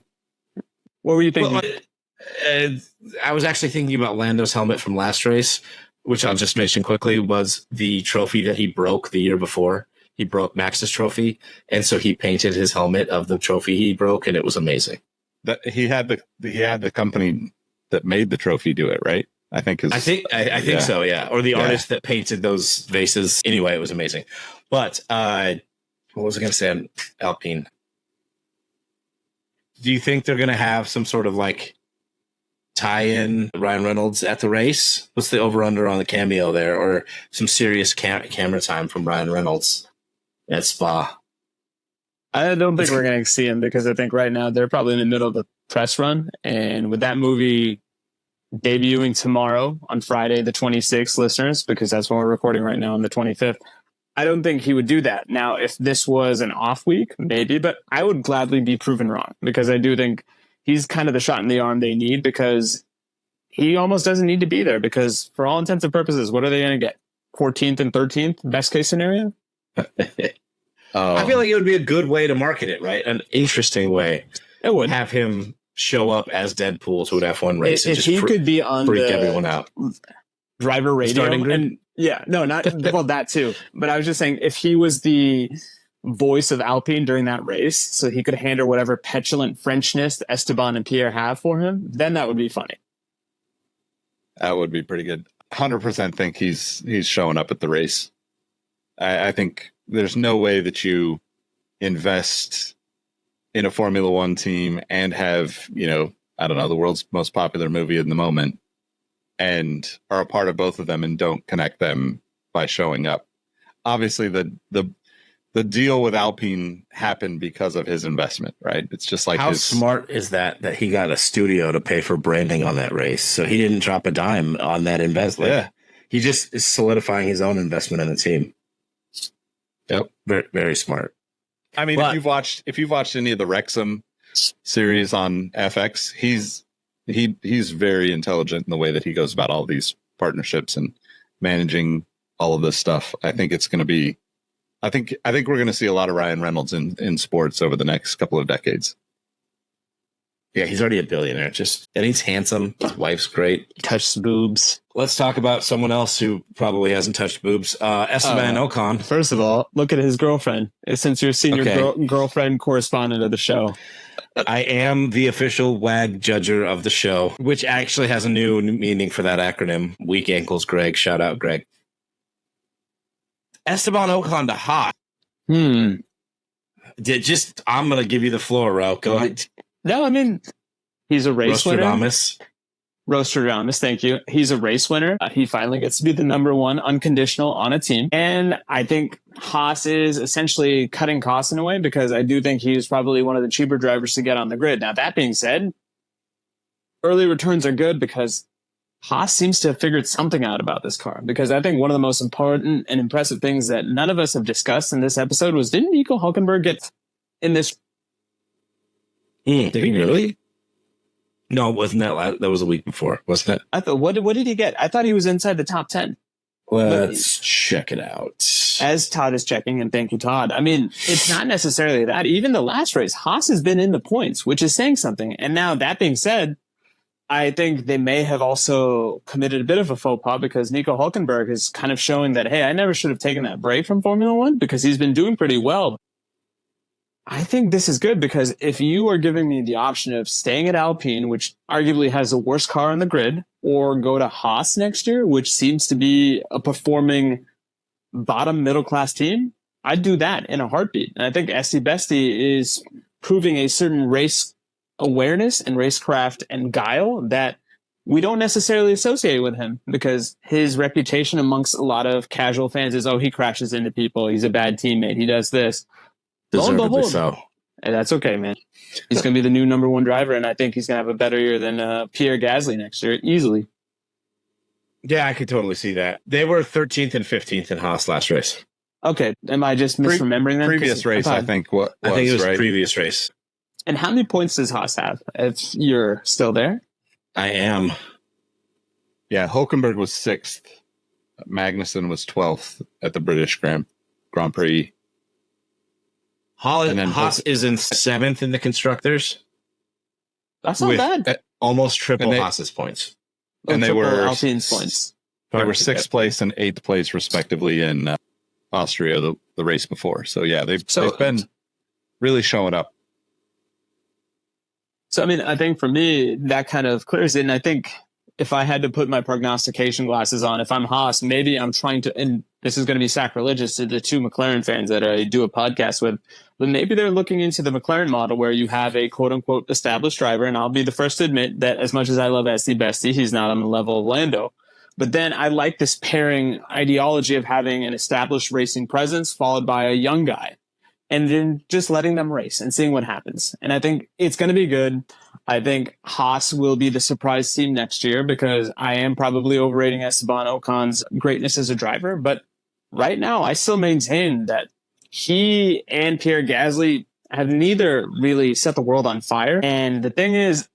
What were you thinking? Well, I was actually thinking about Lando's helmet from last race, which I'll just mention quickly was the trophy that he broke the year before. he broke Max's trophy, and so he painted his helmet of the trophy he broke, and it was amazing. That he had the company that made the trophy do it, right? I think so, yeah. Or the artist that painted those vases. Anyway, it was amazing. But what was I going to say on Alpine? Do you think they're going to have some sort of like tie-in Ryan Reynolds at the race? What's the over-under on the cameo there? Or some serious camera time from Ryan Reynolds at Spa? I don't think we're going to see him because I think right now they're probably in the middle of the press run. And with that movie debuting tomorrow on Friday, the 26th, listeners, because that's when we're recording right now on the 25th, I don't think he would do that. Now, if this was an off week, maybe, but I would gladly be proven wrong because I do think he's kind of the shot in the arm they need because he almost doesn't need to be there because for all intents and purposes, what are they going to get? 14th and 13th, best case scenario? I feel like it would be a good way to market it, right? An interesting way. It would have him show up as Deadpool to an F1 race. If he could be on freak everyone out. Driver radio. Starting grid? And yeah, no, not well, that too. But I was just saying, if he was the voice of Alpine during that race, so he could handle whatever petulant Frenchness Esteban and Pierre have for him, then that would be funny. That would be pretty good. 100% think he's showing up at the race. I think there's no way that you invest in a Formula One team and have, I don't know, the world's most popular movie in the moment and are a part of both of them and don't connect them by showing up. Obviously, the deal with Alpine happened because of his investment, right? It's just like how smart is that he got a studio to pay for branding on that race, so he didn't drop a dime on that investment. Yeah, he just is solidifying his own investment in the team. Yep, very, very smart. I mean, if you've watched any of the Wrexham series on FX, he's very intelligent in the way that he goes about all these partnerships and managing all of this stuff. I think it's going to be. I think we're going to see a lot of Ryan Reynolds in sports over the next couple of decades. Yeah, he's already a billionaire. And he's handsome. His wife's great. He touched boobs. Let's talk about someone else who probably hasn't touched boobs. Esteban Ocon. First of all, look at his girlfriend. Since you're senior girlfriend correspondent of the show. I am the official WAG judger of the show, which actually has a new meaning for that acronym. Weak ankles, Greg. Shout out, Greg. Esteban Ocon to Haas. I'm going to give you the floor, Ro. Go ahead. No, I mean, he's a race winner. Rostradamus, thank you. He's a race winner. He finally gets to be the number one unconditional on a team. And I think Haas is essentially cutting costs in a way because I do think he's probably one of the cheaper drivers to get on the grid. Now, that being said, early returns are good because Haas seems to have figured something out about this car, because I think one of the most important and impressive things that none of us have discussed in this episode was, didn't Nico Hülkenberg get in this? Did he really? No, wasn't that that was a week before, wasn't it? I thought, what did he get? I thought he was inside the top 10. Let's check it out. As Todd is checking, and thank you, Todd. I mean, it's not necessarily that. Even the last race, Haas has been in the points, which is saying something. And now, that being said, I think they may have also committed a bit of a faux pas because Nico Hülkenberg is kind of showing that, hey, I never should have taken that break from Formula One because he's been doing pretty well. I think this is good because if you are giving me the option of staying at Alpine, which arguably has the worst car on the grid, or go to Haas next year, which seems to be a performing bottom middle class team, I'd do that in a heartbeat. And I think Esti Besti is proving a certain race awareness and racecraft and guile that we don't necessarily associate with him because his reputation amongst a lot of casual fans is, oh, he crashes into people. He's a bad teammate. He does this. Deservedly so. And that's okay, man. He's going to be the new number one driver, and I think he's going to have a better year than Pierre Gasly next year, easily. Yeah, I could totally see that. They were 13th and 15th in Haas last race. Okay. Am I just misremembering that? Previous race, I think it was right? Previous race. And how many points does Haas have if you're still there? I am. Yeah, Hülkenberg was 6th. Magnussen was 12th at the British Grand Prix. Haas is in 7th in the constructors. That's not bad. Almost triple Haas's points. And they were Alpine's points. They were 6th place and 8th place respectively in Austria the race before. So yeah, they've been really showing up. So, I mean, I think for me, that kind of clears it. And I think if I had to put my prognostication glasses on, if I'm Haas, maybe I'm trying to, and this is going to be sacrilegious to the two McLaren fans that I do a podcast with, but maybe they're looking into the McLaren model where you have a quote unquote established driver. And I'll be the first to admit that as much as I love Esty Bestie, he's not on the level of Lando. But then I like this pairing ideology of having an established racing presence followed by a young guy, and then just letting them race and seeing what happens. And I think it's going to be good. I think Haas will be the surprise team next year because I am probably overrating Esteban Ocon's greatness as a driver. But right now, I still maintain that he and Pierre Gasly have neither really set the world on fire. And the thing is,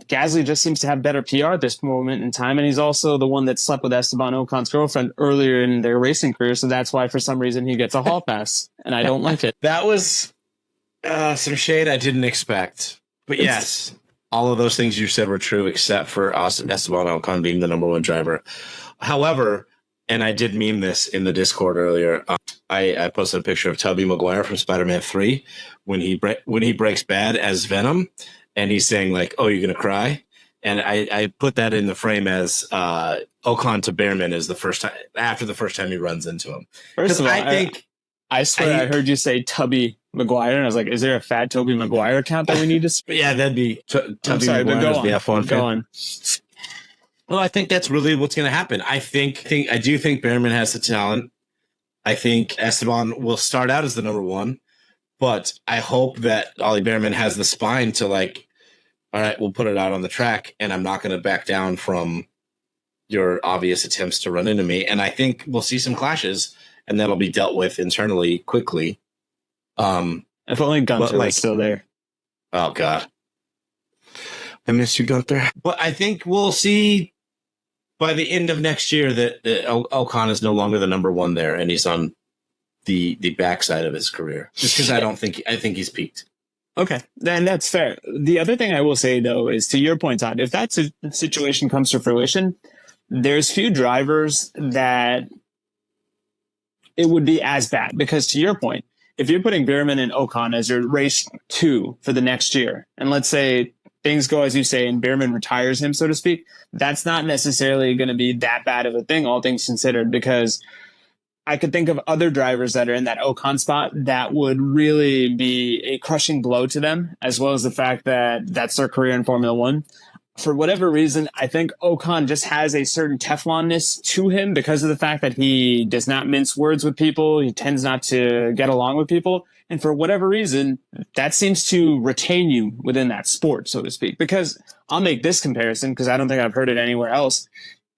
Gasly just seems to have better PR at this moment in time, and he's also the one that slept with Esteban Ocon's girlfriend earlier in their racing career, so that's why for some reason he gets a hall pass, and I don't like it. That was some shade I didn't expect. But yes, all of those things you said were true except for Esteban Ocon being the number one driver. However, and I did meme this in the Discord earlier, I posted a picture of Tobey Maguire from Spider-Man 3 when he breaks bad as Venom. And he's saying like, "Oh, you're gonna cry," and I put that in the frame as Ocon to Behrman is the first time after the first time he runs into him. First of all, I swear I heard you say Tubby Maguire, and I was like, "Is there a fat Tobey Maguire account that we need to?" Yeah, that'd be Tubby Maguire's the F1 fan. Go on. Well, I think that's really what's going to happen. I do think Behrman has the talent. I think Esteban will start out as the number one. But I hope that Ollie Behrman has the spine to like, all right, we'll put it out on the track, and I'm not going to back down from your obvious attempts to run into me. And I think we'll see some clashes, and that'll be dealt with internally quickly. If only Gunther was still there. Oh, God. I miss you, Gunther. But I think we'll see by the end of next year that Ocon is no longer the number one there, and he's on the backside of his career, just because I think he's peaked. Okay, then that's fair. The other thing I will say though is to your point, Todd, if that situation comes to fruition, there's few drivers that it would be as bad, because to your point, if you're putting Behrman and Ocon as your race 2 for the next year, and let's say things go as you say and Behrman retires him, so to speak, that's not necessarily going to be that bad of a thing, all things considered, because I could think of other drivers that are in that Ocon spot that would really be a crushing blow to them, as well as the fact that that's their career in Formula One. For whatever reason, I think Ocon just has a certain Teflonness to him because of the fact that he does not mince words with people. He tends not to get along with people. And for whatever reason, that seems to retain you within that sport, so to speak. Because I'll make this comparison because I don't think I've heard it anywhere else.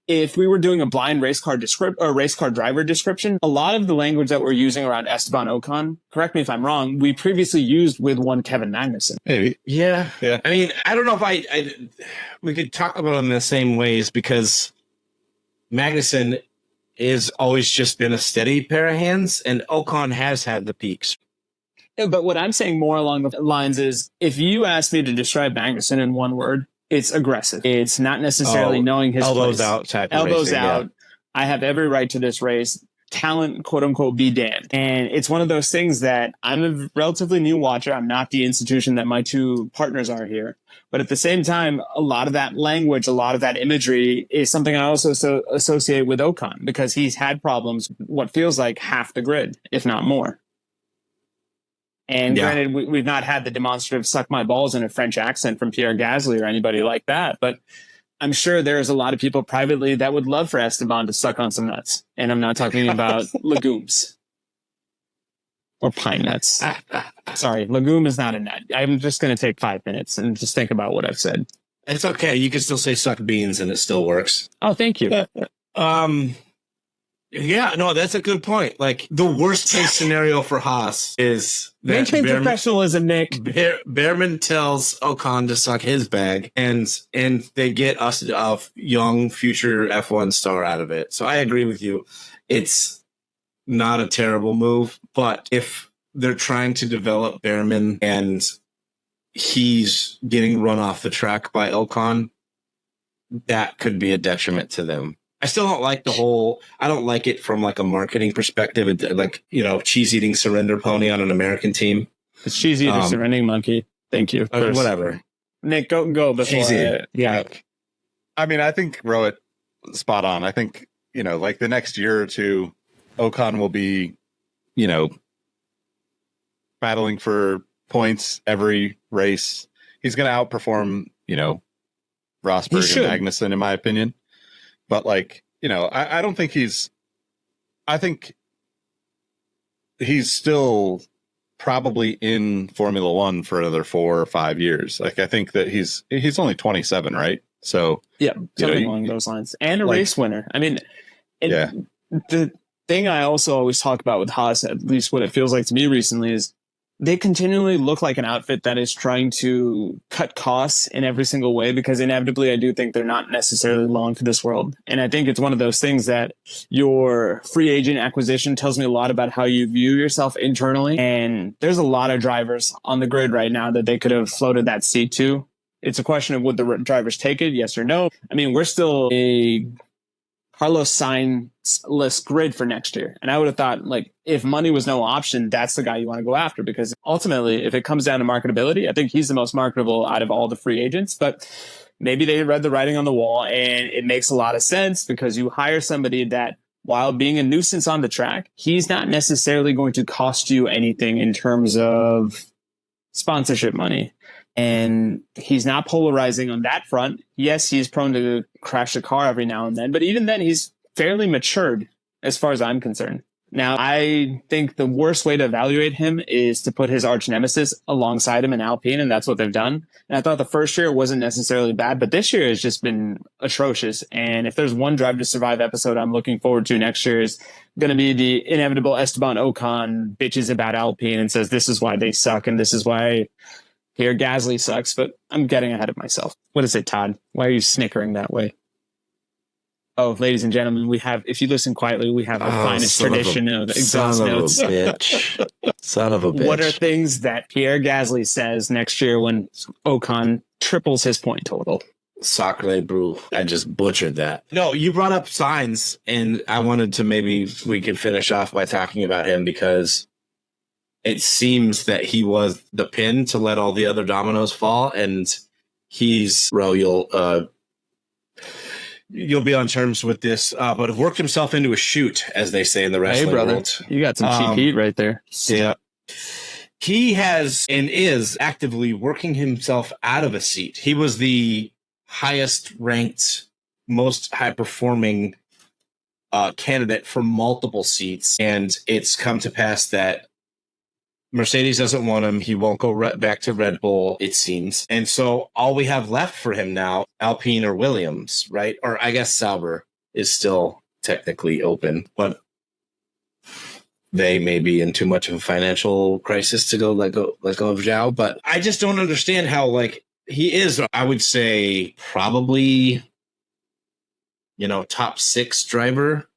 If we were doing a blind race car driver description, a lot of the language that we're using around Esteban Ocon, correct me if I'm wrong, we previously used with one Kevin Magnussen. Maybe. Yeah. I mean, I don't know if we could talk about it in the same ways, because Magnussen is always just been a steady pair of hands, and Ocon has had the peaks. Yeah, but what I'm saying more along the lines is, if you asked me to describe Magnussen in one word, it's aggressive. It's not necessarily knowing his elbows place. Out type elbows racing, out. Yeah. I have every right to this race. Talent, quote unquote, be damned. And it's one of those things that I'm a relatively new watcher. I'm not the institution that my two partners are here. But at the same time, a lot of that language, a lot of that imagery is something I also associate with Ocon, because he's had problems, what feels like half the grid, if not more. And granted, we've not had the demonstrative suck my balls in a French accent from Pierre Gasly or anybody like that. But I'm sure there's a lot of people privately that would love for Esteban to suck on some nuts. And I'm not talking about legumes or pine nuts. Sorry, legume is not a nut. I'm just going to take 5 minutes and just think about what I've said. It's okay. You can still say suck beans and it still works. Oh, thank you. Yeah, no, that's a good point. Like, the worst case scenario for Haas is that maintain professionalism, Nick. Behrman tells Ocon to suck his bag, and they get us a young future F1 star out of it. So I agree with you. It's not a terrible move, but if they're trying to develop Behrman and he's getting run off the track by Ocon, that could be a detriment to them. I still don't like I don't like it from like a marketing perspective. Like, cheese eating surrender pony on an American team. It's cheesy to surrendering monkey. Thank you. Whatever. Nick, go before. Cheesy. Yeah. I mean, I think Rohit spot on. I think, like the next year or two, Ocon will be, battling for points every race. He's going to outperform, Rosberg and Magnussen, in my opinion. But I don't think I think he's still probably in Formula One for another 4 or 5 years. Like, I think that he's only 27, right? So yeah, something along those lines, and a race winner. I mean, the thing I also always talk about with Haas, at least what it feels like to me recently, is they continually look like an outfit that is trying to cut costs in every single way, because inevitably I do think they're not necessarily long for this world. And I think it's one of those things that your free agent acquisition tells me a lot about how you view yourself internally. And there's a lot of drivers on the grid right now that they could have floated that seat to. It's a question of would the drivers take it, yes or no? I mean, we're still a Carlos Sainz-less grid for next year. And I would have thought, if money was no option, that's the guy you want to go after, because ultimately, if it comes down to marketability, I think he's the most marketable out of all the free agents. But maybe they read the writing on the wall, and it makes a lot of sense, because you hire somebody that, while being a nuisance on the track, he's not necessarily going to cost you anything in terms of sponsorship money. And he's not polarizing on that front. Yes, he's prone to crash a car every now and then, but even then, he's fairly matured as far as I'm concerned. Now, I think the worst way to evaluate him is to put his arch nemesis alongside him in Alpine, and that's what they've done. And I thought the first year wasn't necessarily bad, but this year has just been atrocious. And if there's one Drive to Survive episode I'm looking forward to next year, is going to be the inevitable Esteban Ocon bitches about Alpine and says this is why they suck and this is why Pierre Gasly sucks. But I'm getting ahead of myself. What is it, Todd? Why are you snickering that way? Oh, ladies and gentlemen, we have, if you listen quietly, we have the finest tradition of exhaust notes. Son of a bitch. What are things that Pierre Gasly says next year when Ocon triples his point total? Sacre bleu. I just butchered that. No, you brought up Sainz, and I wanted to maybe we could finish off by talking about him, because it seems that he was the pin to let all the other dominoes fall, and he's, you'll be on terms with this, but have worked himself into a shoot, as they say in the wrestling world. You got some cheap heat right there. Yeah. He has and is actively working himself out of a seat. He was the highest ranked, most high performing candidate for multiple seats. And it's come to pass that Mercedes doesn't want him. He won't go back to Red Bull, it seems. And so all we have left for him now, Alpine or Williams, right? Or I guess Sauber is still technically open, but they may be in too much of a financial crisis to let go of Zhao. But I just don't understand how, he is, I would say, probably, top 6 driver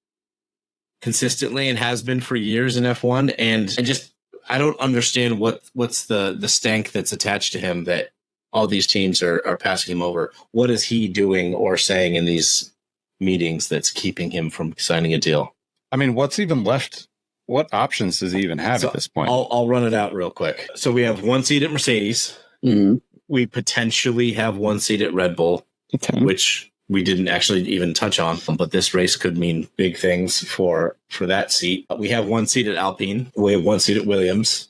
consistently, and has been for years in F1. And I don't understand what's the stank that's attached to him that all these teams are passing him over. What is he doing or saying in these meetings that's keeping him from signing a deal? I mean, what's even left? What options does he even have at this point? I'll run it out real quick. So we have 1 seat at Mercedes. Mm-hmm. We potentially have 1 seat at Red Bull, which we didn't actually even touch on, but this race could mean big things for that seat. We have 1 seat at Alpine. We have 1 seat at Williams.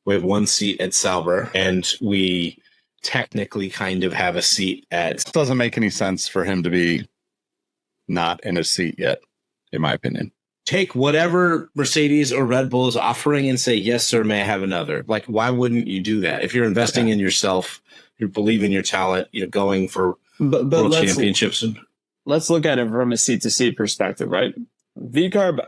We have 1 seat at Sauber. And we technically kind of have a seat at... It doesn't make any sense for him to be not in a seat yet, in my opinion. Take whatever Mercedes or Red Bull is offering and say, yes, sir, may I have another? Why wouldn't you do that? If you're investing in yourself, you believe in your talent, you're going for... But World Championships. Let's look at it from a seat-to-seat perspective, right? VCarb,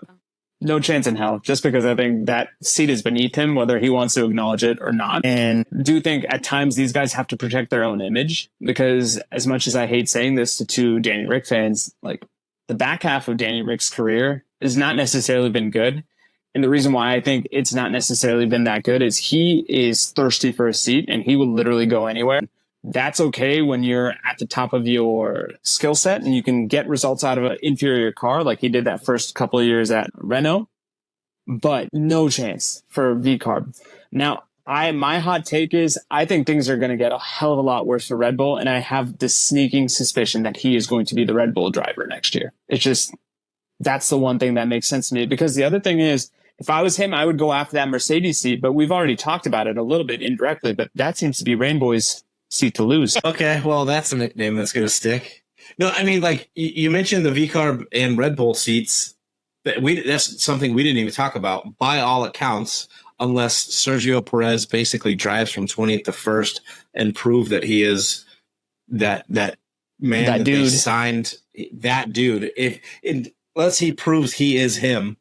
no chance in hell, just because I think that seat is beneath him, whether he wants to acknowledge it or not. And do think at times these guys have to protect their own image, because as much as I hate saying this to 2 Danny Rick fans, the back half of Danny Rick's career has not necessarily been good. And the reason why I think it's not necessarily been that good is he is thirsty for a seat, and he will literally go anywhere. that's okay when you're at the top of your skill set and you can get results out of an inferior car, like he did that first couple of years at Renault, but no chance for VCarb. Now, my hot take is I think things are going to get a hell of a lot worse for Red Bull, and I have this sneaking suspicion that he is going to be the Red Bull driver next year. It's just, that's the one thing that makes sense to me, because the other thing is, if I was him, I would go after that Mercedes seat, but we've already talked about it a little bit indirectly, but that seems to be Rainbow's seat to lose. Okay, well, that's a nickname that's going to stick. No, I mean, like, you mentioned the VCarb and Red Bull seats. That's something we didn't even talk about. By all accounts, unless Sergio Perez basically drives from 20th to 1st and prove that he is that man that dude. They signed, that dude. Unless he proves he is him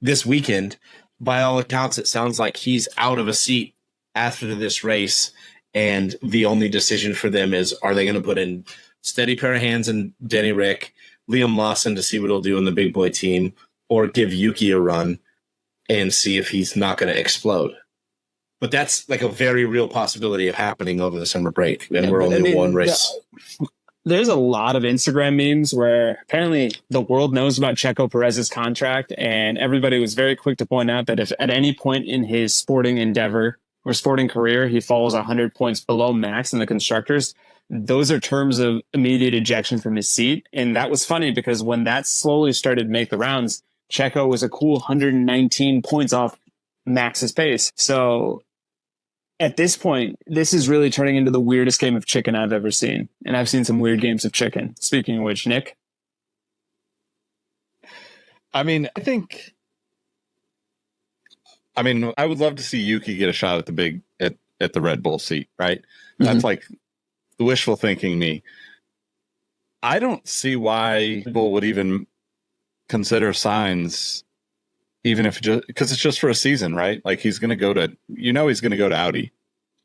this weekend, by all accounts, it sounds like he's out of a seat after this race. And the only decision for them is, are they going to put in steady pair of hands and Denny Rick, Liam Lawson to see what he'll do in the big boy team, or give Yuki a run and see if he's not going to explode. But that's like a very real possibility of happening over the summer break. And we're only one race. There's a lot of Instagram memes where apparently the world knows about Checo Perez's contract, and everybody was very quick to point out that if at any point in his sporting endeavor or sporting career he falls 100 points below Max in the constructors, those are terms of immediate ejection from his seat. And that was funny because when that slowly started to make the rounds, Checo was a cool 119 points off Max's pace. So at this point, this is really turning into the weirdest game of chicken I've ever seen. And I've seen some weird games of chicken. Speaking of which, Nick? I mean, I would love to see Yuki get a shot at the Red Bull seat, right? Mm-hmm. That's like the wishful thinking me. I don't see why people would even consider Sainz, even if because it's just for a season, right? Like he's going to go to Audi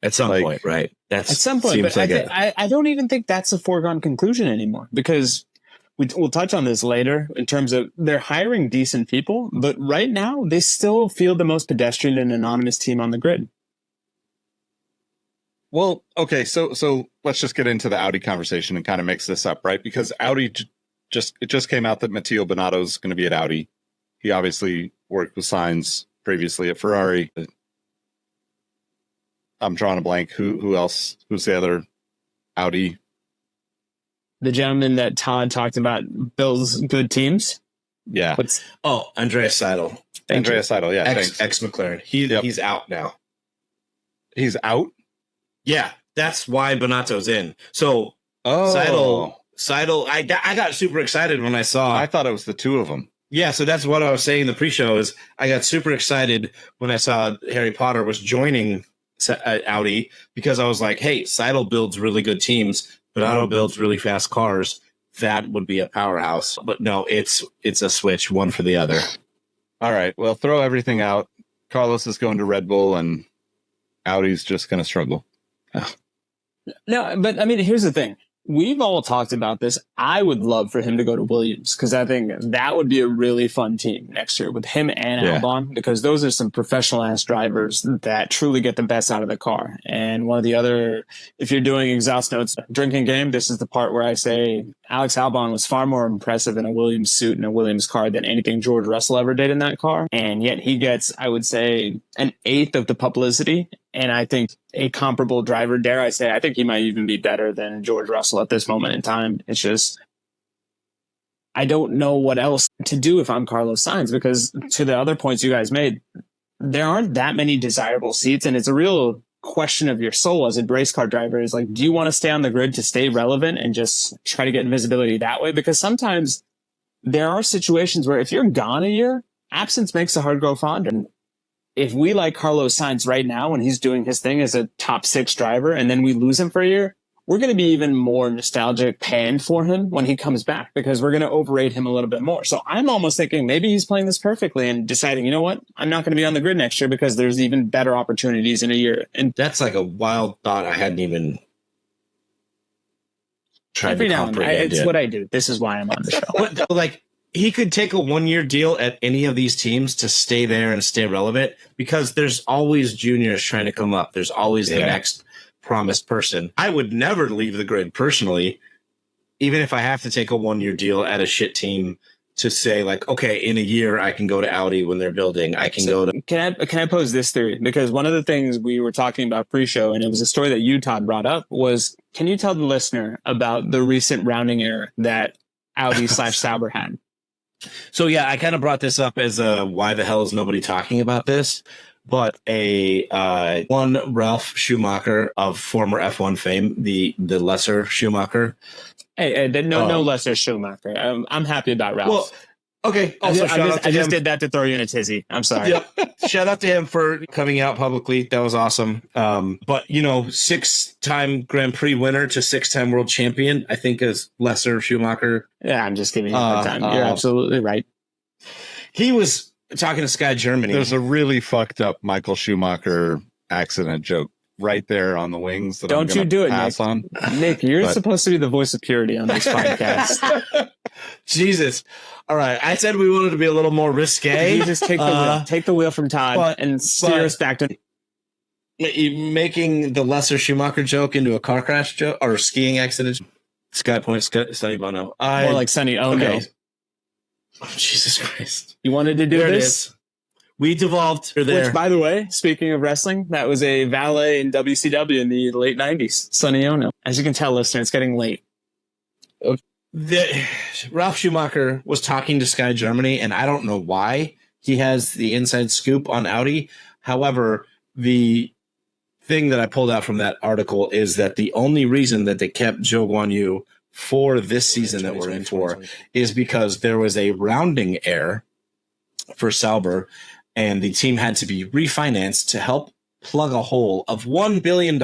at some point, right? That's at some point. But like I don't even think that's a foregone conclusion anymore, because we'll touch on this later in terms of they're hiring decent people, but right now they still feel the most pedestrian and anonymous team on the grid. Well, okay, so let's just get into the Audi conversation and kind of mix this up, right? Because Audi just came out that Matteo Binotto's going to be at Audi. He obviously worked with Sainz previously at Ferrari. I'm drawing a blank. Who else? Who's the other Audi? The gentleman that Todd talked about builds good teams. Yeah. Andreas Seidel. Andreas Seidel, yeah. Ex McLaren. He's out now. He's out? Yeah, that's why Binotto's in. So Seidel, I got super excited when I saw. I thought it was the two of them. Yeah, so that's what I was saying in the pre-show is I got super excited when I saw Harry Potter was joining Audi, because I was like, hey, Seidel builds really good teams, Binotto builds really fast cars. That would be a powerhouse. But no, it's a switch, one for the other. All right, well, throw everything out. Carlos is going to Red Bull, and Audi's just going to struggle. No, but I mean, here's the thing. We've all talked about this. I would love for him to go to Williams, because I think that would be a really fun team next year with him and Albon, because those are some professional ass drivers that truly get the best out of the car. And one of the other, if you're doing exhaust notes drinking game, this is the part where I say Alex Albon was far more impressive in a Williams suit and a Williams car than anything George Russell ever did in that car. And yet he gets, I would say, an eighth of the publicity. And I think a comparable driver, dare I say, I think he might even be better than George Russell at this moment in time. It's just, I don't know what else to do if I'm Carlos Sainz, because to the other points you guys made, there aren't that many desirable seats. And it's a real question of your soul as a race car driver is like, do you want to stay on the grid to stay relevant and just try to get visibility that way? Because sometimes there are situations where if you're gone a year, absence makes the heart grow fonder. And if we like Carlos Sainz right now when he's doing his thing as a top 6 driver and then we lose him for a year, we're going to be even more nostalgic panned for him when he comes back, because we're going to overrate him a little bit more. So I'm almost thinking maybe he's playing this perfectly and deciding, you know what, I'm not going to be on the grid next year because there's even better opportunities in a year. And that's like a wild thought I hadn't even tried to comprehend. It's what I do. This is why I'm on the show. Like, he could take a 1-year deal at any of these teams to stay there and stay relevant, because there's always juniors trying to come up. There's always the next promised person. I would never leave the grid personally, even if I have to take a 1-year deal at a shit team to say like, okay, in a year I can go to Audi when they're building. I can go to. Can I pose this theory? Because one of the things we were talking about pre-show, and it was a story that you, Todd, brought up, was can you tell the listener about the recent rounding error that Audi / Sauber had? So yeah, I kind of brought this up as a why the hell is nobody talking about this? But one Ralph Schumacher of former F1 fame, the lesser Schumacher. Hey, no lesser Schumacher. I'm happy about Ralph. Well, okay. Also, I just did that to throw you in a tizzy. I'm sorry. Yep. Shout out to him for coming out publicly. That was awesome. But 6-time Grand Prix winner to 6-time world champion, I think is lesser Schumacher. Yeah, I'm just giving you a hard time. You're absolutely right. He was talking to Sky Germany. There's a really fucked up Michael Schumacher accident joke right there on the wings. That Don't you do it, Nick. On. Nick, you're supposed to be the voice of purity on this podcast. Jesus. All right. I said we wanted to be a little more risque. You just take the wheel. Take the wheel from Todd and steer us back to... Making the lesser Schumacher joke into a car crash joke or skiing accident. Sky Point, Sonny Bono. More like Sonny Ono. Okay. Oh, Jesus Christ. You wanted to do there this? We devolved. There. Which, by the way, speaking of wrestling, that was a valet in WCW in the late 90s. Sonny Ono. As you can tell, listener, it's getting late. Ralph Schumacher was talking to Sky Germany, and I don't know why he has the inside scoop on Audi. However, the thing that I pulled out from that article is that the only reason that they kept Zhou Guanyu for this season that we're in for is because there was a rounding error for Sauber, and the team had to be refinanced to help plug a hole of $1 billion.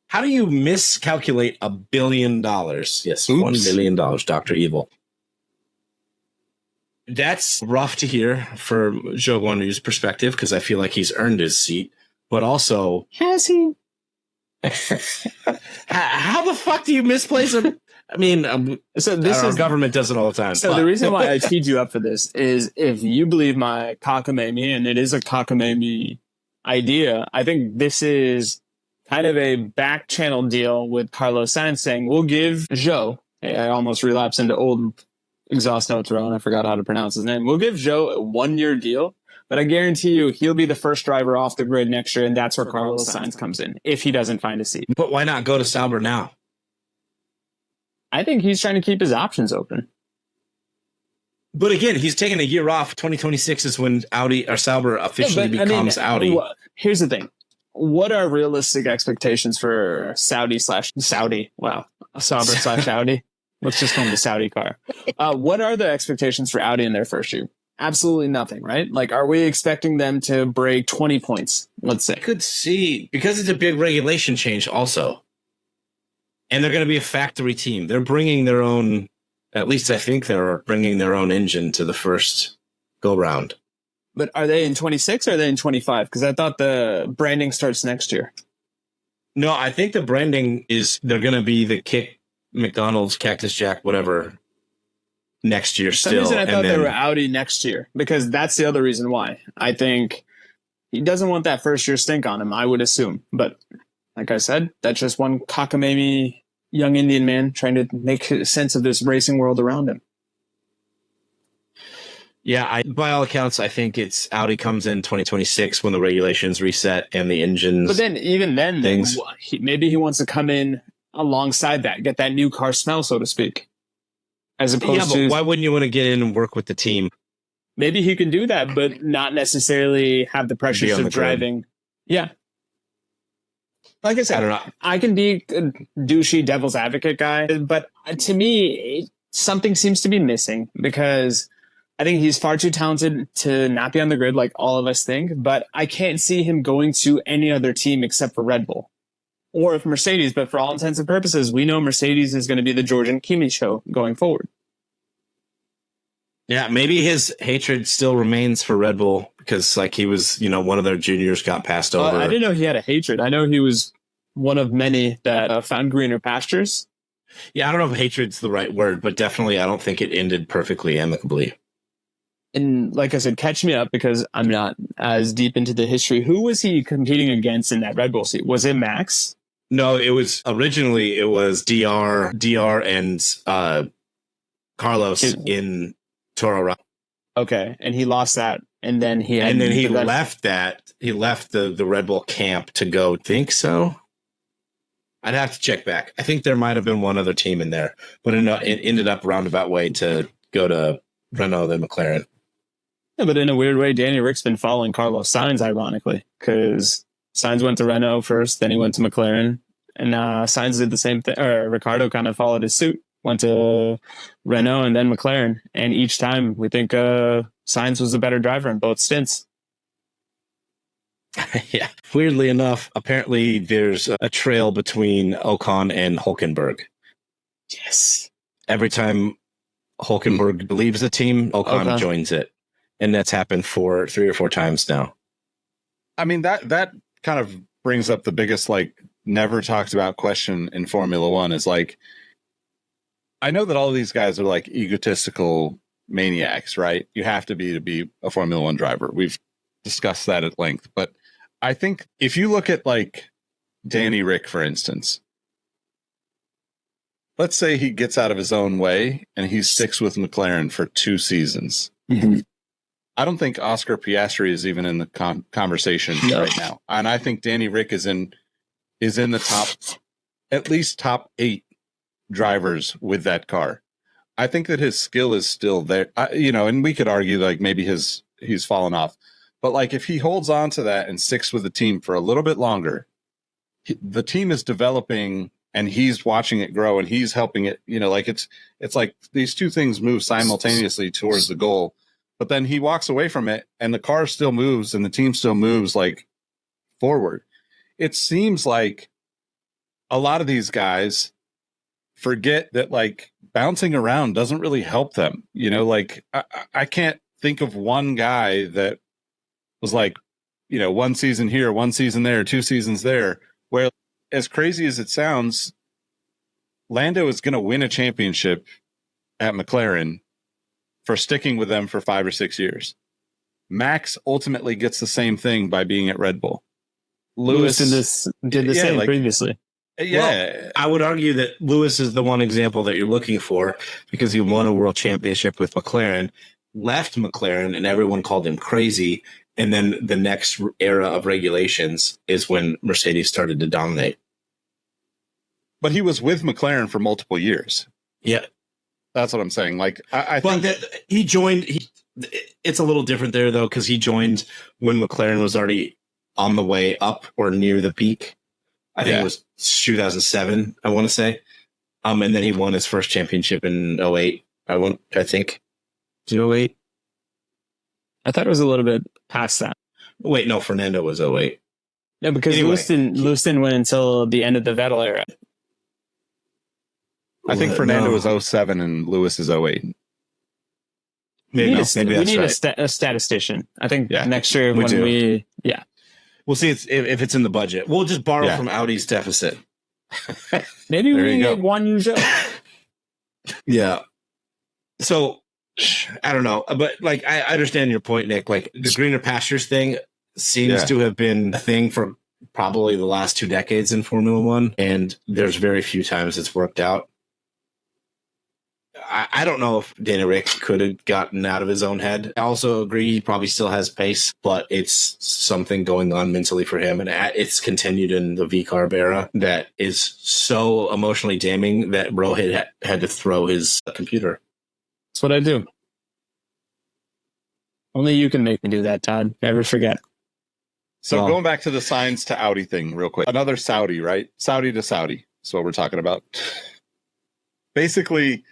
How do you miscalculate $1 billion? Yes, Oops. $1 billion, Dr. Evil. That's rough to hear for Zhou Guanyu's perspective, because I feel like he's earned his seat. But also... Has he? How the fuck do you misplace him? I mean, our government does it all the time. So the reason why I teed you up for this is if you believe my cockamamie, and it is a cockamamie idea, I think this is kind of a back channel deal with Carlos Sainz saying, we'll give Zhou, I almost relapsed into old exhaust notes and I forgot how to pronounce his name. We'll give Zhou a 1-year deal, but I guarantee you he'll be the first driver off the grid next year, and that's where Carlos Sainz comes in, if he doesn't find a seat. But why not go to Sauber now? I think he's trying to keep his options open. But again, he's taking a year off. 2026 is when Audi or Sauber officially becomes Audi. Here's the thing. What are realistic expectations for Saudi? Wow. Sauber / Audi. Let's just call him the Saudi car. What are the expectations for Audi in their first year? Absolutely nothing, right? Like, are we expecting them to break 20 points, let's say? I could see, because it's a big regulation change also. And they're going to be a factory team. They're bringing their own, at least I think they're bringing their own engine to the first go-round. But are they in 26 or are they in 25? Because I thought the branding starts next year. No, I think the branding is, they're going to be the Kick, McDonald's, Cactus Jack, whatever, next year still. For some reason I thought they were Audi next year, because that's the other reason why. I think he doesn't want that first year stink on him, I would assume. But like I said, that's just one cockamamie young Indian man trying to make sense of this racing world around him. Yeah, by all accounts, I think it's Audi comes in 2026 when the regulations reset and the engines. But then, even then, maybe he wants to come in alongside that, get that new car smell, so to speak. As opposed to, why wouldn't you want to get in and work with the team? Maybe he can do that, but not necessarily have the pressures of driving. Yeah. Like I said, I don't know. I can be a douchey devil's advocate guy, but to me, something seems to be missing, because I think he's far too talented to not be on the grid like all of us think, but I can't see him going to any other team except for Red Bull or if Mercedes. But for all intents and purposes, we know Mercedes is going to be the George and Kimi show going forward. Yeah, maybe his hatred still remains for Red Bull because, like, he was, one of their juniors got passed over. I didn't know he had a hatred. I know he was one of many that found greener pastures. Yeah, I don't know if hatred's the right word, but definitely I don't think it ended perfectly amicably. And like I said, catch me up because I'm not as deep into the history. Who was he competing against in that Red Bull seat? Was it Max? No, it was originally DR and Carlos in Toro Rosso. Okay, and he lost that, and then he left that. He left the Red Bull camp to go. Think so? I'd have to check back. I think there might have been one other team in there, but it ended up roundabout way to go to Renault then McLaren. Yeah, but in a weird way, Danny Rick's been following Carlos Sainz, ironically, because Sainz went to Renault first, then he went to McLaren, and Sainz did the same thing. Or Ricardo kind of followed his suit, went to Renault and then McLaren, and each time we think Sainz was the better driver in both stints. Yeah. Weirdly enough, apparently there's a trail between Ocon and Hülkenberg. Yes. Every time Hülkenberg leaves the team, Ocon joins it. And that's happened for 3 or 4 times now. I mean, that kind of brings up the biggest, like, never talked about question in Formula One is, like, I know that all of these guys are, like, egotistical maniacs, right? You have to be a Formula One driver. We've discussed that at length. But I think if you look at, like, Danny Rick, for instance, let's say he gets out of his own way and he sticks with McLaren for 2 seasons. Mm-hmm. I don't think Oscar Piastri is even in the conversation right now. And I think Danny Rick is in the at least top 8 drivers with that car. I think that his skill is still there, and we could argue like maybe he's fallen off, but like if he holds on to that and sticks with the team for a little bit longer, the team is developing and he's watching it grow and he's helping it, like it's like these 2 things move simultaneously towards the goal. But then he walks away from it and the car still moves and the team still moves like forward. It seems like a lot of these guys forget that like bouncing around doesn't really help them. Like I can't think of one guy that was like, 1 season here, 1 season there, 2 seasons there, where as crazy as it sounds, Lando is going to win a championship at McLaren for sticking with them for 5 or 6 years. Max ultimately gets the same thing by being at Red Bull. Lewis did the same previously. Yeah. Well, I would argue that Lewis is the one example that you're looking for because he won a world championship with McLaren, left McLaren, and everyone called him crazy. And then the next era of regulations is when Mercedes started to dominate. But he was with McLaren for multiple years. Yeah. That's what I'm saying. Like, I think that he joined. It's a little different there, though, because he joined when McLaren was already on the way up or near the peak. I think it was 2007, I want to say. And then he won his first championship in 08. I think. 08? I thought it was a little bit past that. Wait, no, Fernando was 08. No, because Lewis didn't win until the end of the Vettel era. I think Fernando was 07 and Lewis is 08. We need a statistician. I think next year we'll see if it's in the budget. We'll just borrow from Audi's deficit. Maybe we can get one new show. Yeah. So I don't know, but like I understand your point, Nick. Like the greener pastures thing seems to have been a thing for probably the last 2 decades in Formula One, and there's very few times it's worked out. I don't know if Danny Rick could have gotten out of his own head. I also agree he probably still has pace, but it's something going on mentally for him. And it's continued in the V-Carb era that is so emotionally damning that Rohit had to throw his computer. That's what I do. Only you can make me do that, Todd. Never forget. So going back to the Sainz to Audi thing real quick. Another Saudi, right? Saudi to Saudi. That's what we're talking about. Basically,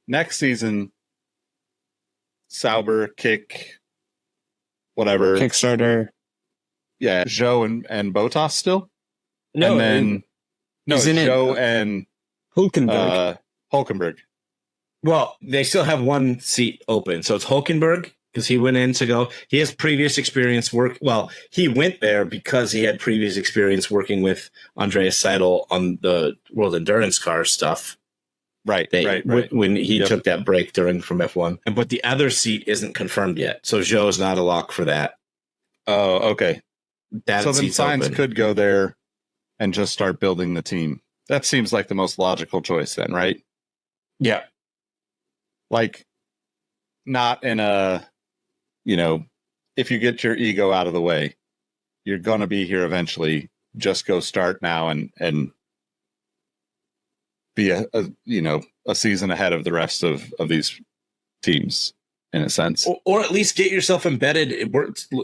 next season, Sauber, whatever. Kickstarter. Yeah, Joe and Bottas still? No, and then Joe and Hülkenberg. Well, they still have one seat open. So it's Hülkenberg because he went in to go. He has previous experience he went there because he had previous experience working with Andreas Seidel on the World Endurance Car stuff. Right. When he took that break from F1. But the other seat isn't confirmed yet. So Joe's not a lock for that. Oh, okay. So then Sainz could go there and just start building the team. That seems like the most logical choice then, right? Yeah. Like, not in a, if you get your ego out of the way, you're going to be here eventually. Just go start now and be a season ahead of the rest of these teams, in a sense. Or at least get yourself embedded,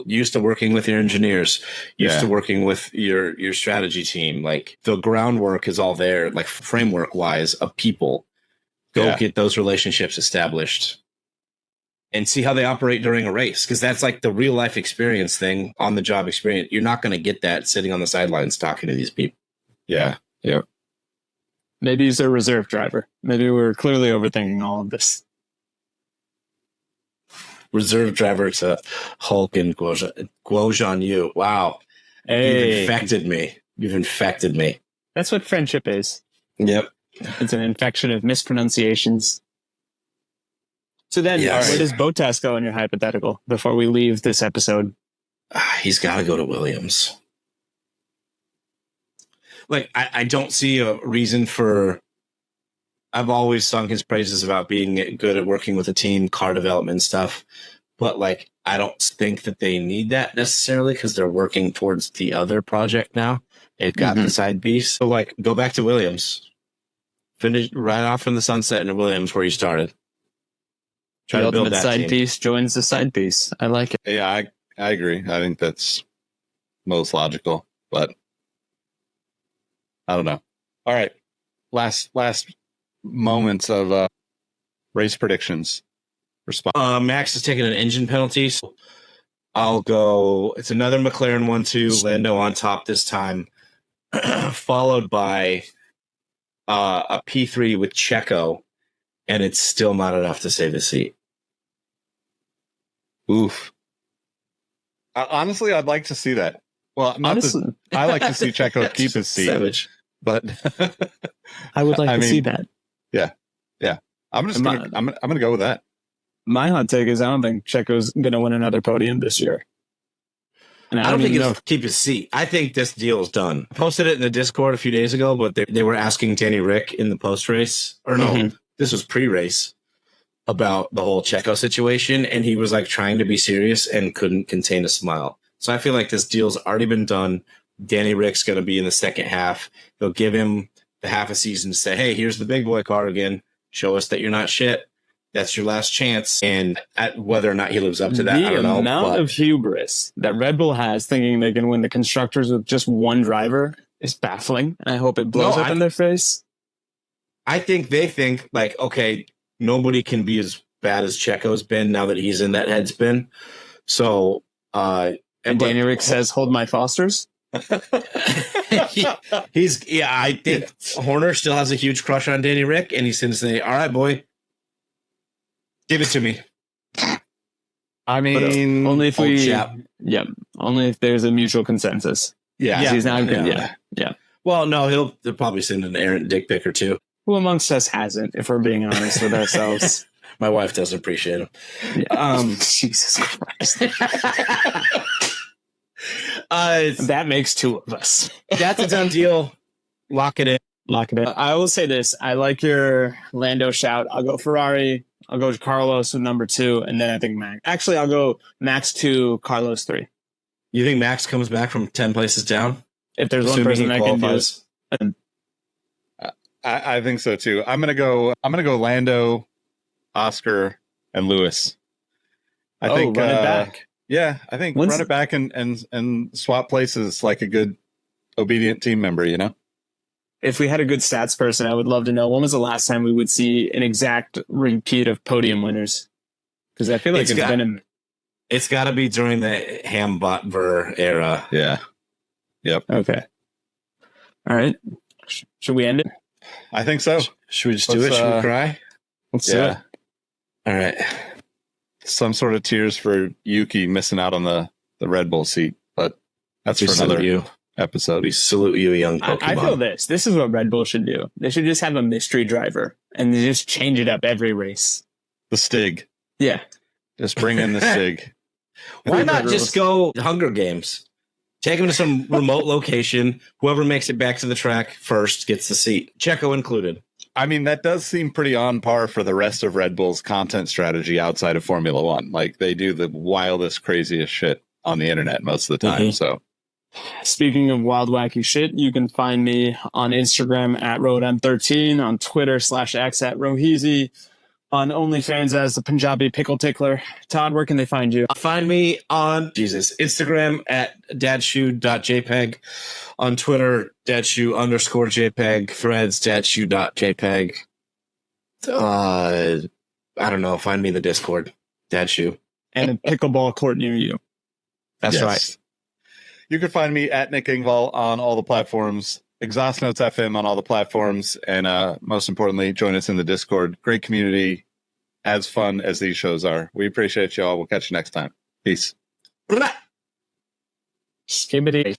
used to working with your engineers, used to working with your strategy team. Like, the groundwork is all there, like framework wise, of people. Go get those relationships established and see how they operate during a race. Because that's like the real life experience thing, on the job experience. You're not going to get that sitting on the sidelines talking to these people. Yeah. Yeah. Maybe he's a reserve driver. Maybe we're clearly overthinking all of this. Reserve driver to Hulk and Guozhan Yu. Wow. Hey. You've infected me. That's what friendship is. Yep. It's an infection of mispronunciations. So then, where does Bottas go in your hypothetical before we leave this episode? He's got to go to Williams. Like, I don't see a reason for... I've always sung his praises about being good at working with a team, car development stuff. But, like, I don't think that they need that necessarily, because they're working towards the other project now. They've got the side piece. So, like, go back to Williams. Finish right off from the sunset in Williams where you started. Try to build that side team. piece joins the side piece. I like it. Yeah, I agree. I think that's most logical, but I don't know. All right. Last moments of race predictions. Max is taking an engine penalty. So I'll go. It's another McLaren 1-2. Lando on top this time, followed by a P3 with Checo, and it's still not enough to save the seat. Oof. Honestly, I'd like to see that. Well, I like to see Checo keep his seat. Savage. But I would like to see that. Yeah. I'm gonna go with that. My hot take is I don't think Checo's gonna win another podium this year. And I don't think he'll keep his seat. I think this deal is done. I posted it in the Discord a few days ago, but they were asking Danny Rick in the post race, or no, this was pre-race, about the whole Checo situation, and he was like trying to be serious and couldn't contain a smile. So I feel like this deal's already been done. Danny Rick's going to be in the second half. They'll give him the half a season to say, hey, here's the big boy car again. Show us that you're not shit. That's your last chance. And whether or not he lives up to that, I don't know. The amount of hubris that Red Bull has thinking they can win the constructors with just one driver is baffling. And I hope it blows up in their face. I think they think, like, okay, nobody can be as bad as Checo's been now that he's in that head spin. So, and Danny Rick says, hold my Fosters. I think Horner still has a huge crush on Danny Rick, and he's going to say, all right, boy, give it to me. I mean, only if only if there's a mutual consensus. Yeah. He's not good. Yeah. Well, no, they'll probably send an errant dick pic or two. Who amongst us hasn't, if we're being honest with ourselves? My wife doesn't appreciate him. Yeah. Jesus Christ. That makes two of us. That's a done deal. Lock it in. I will say this. I like your Lando shout. I'll go Ferrari. I'll go Carlos with number 2. And then I think Max. Actually, I'll go Max 2, Carlos 3. You think Max comes back from 10 places down? If there's one person that can do it. I think so too. I'm gonna go Lando, Oscar, and Lewis. I think run it back. Yeah, I think run it back and swap places like a good obedient team member, you know? If we had a good stats person, I would love to know when was the last time we would see an exact repeat of podium winners? Because I feel like it's got to be during the Ham-Bot-Ver era. Yeah. Yep. Okay. All right. Should we end it? I think so. Should we just do it? Should we cry? Let's do it. All right. Some sort of tears for Yuki missing out on the Red Bull seat, but that's for another episode. We salute you, young Pokemon. I feel this. This is what Red Bull should do. They should just have a mystery driver and they just change it up every race. The Stig. Yeah. Just bring in the Stig. Why not just go Hunger Games? Take him to some remote location. Whoever makes it back to the track first gets the seat. Checo included. I mean, that does seem pretty on par for the rest of Red Bull's content strategy outside of Formula One. Like, they do the wildest, craziest shit on the internet most of the time. Mhm. So, Speaking of wild, wacky shit, you can find me on Instagram at RoadM13, on Twitter /X at Roheezy, on OnlyFans as the Punjabi Pickle Tickler. Todd, where can they find you? Find me on Instagram at dadshoe.jpg, on Twitter dadshoe_jpg, threads dadshoe.jpg. I don't know. Find me in the Discord, dadshoe. And a pickleball court near you. That's yes. right. You can find me at Nick Ingval on all the platforms, Exhaust Notes FM on all the platforms, and most importantly, join us in the Discord. Great community, as fun as these shows are. We appreciate y'all. We'll catch you next time. Peace. Skibbity.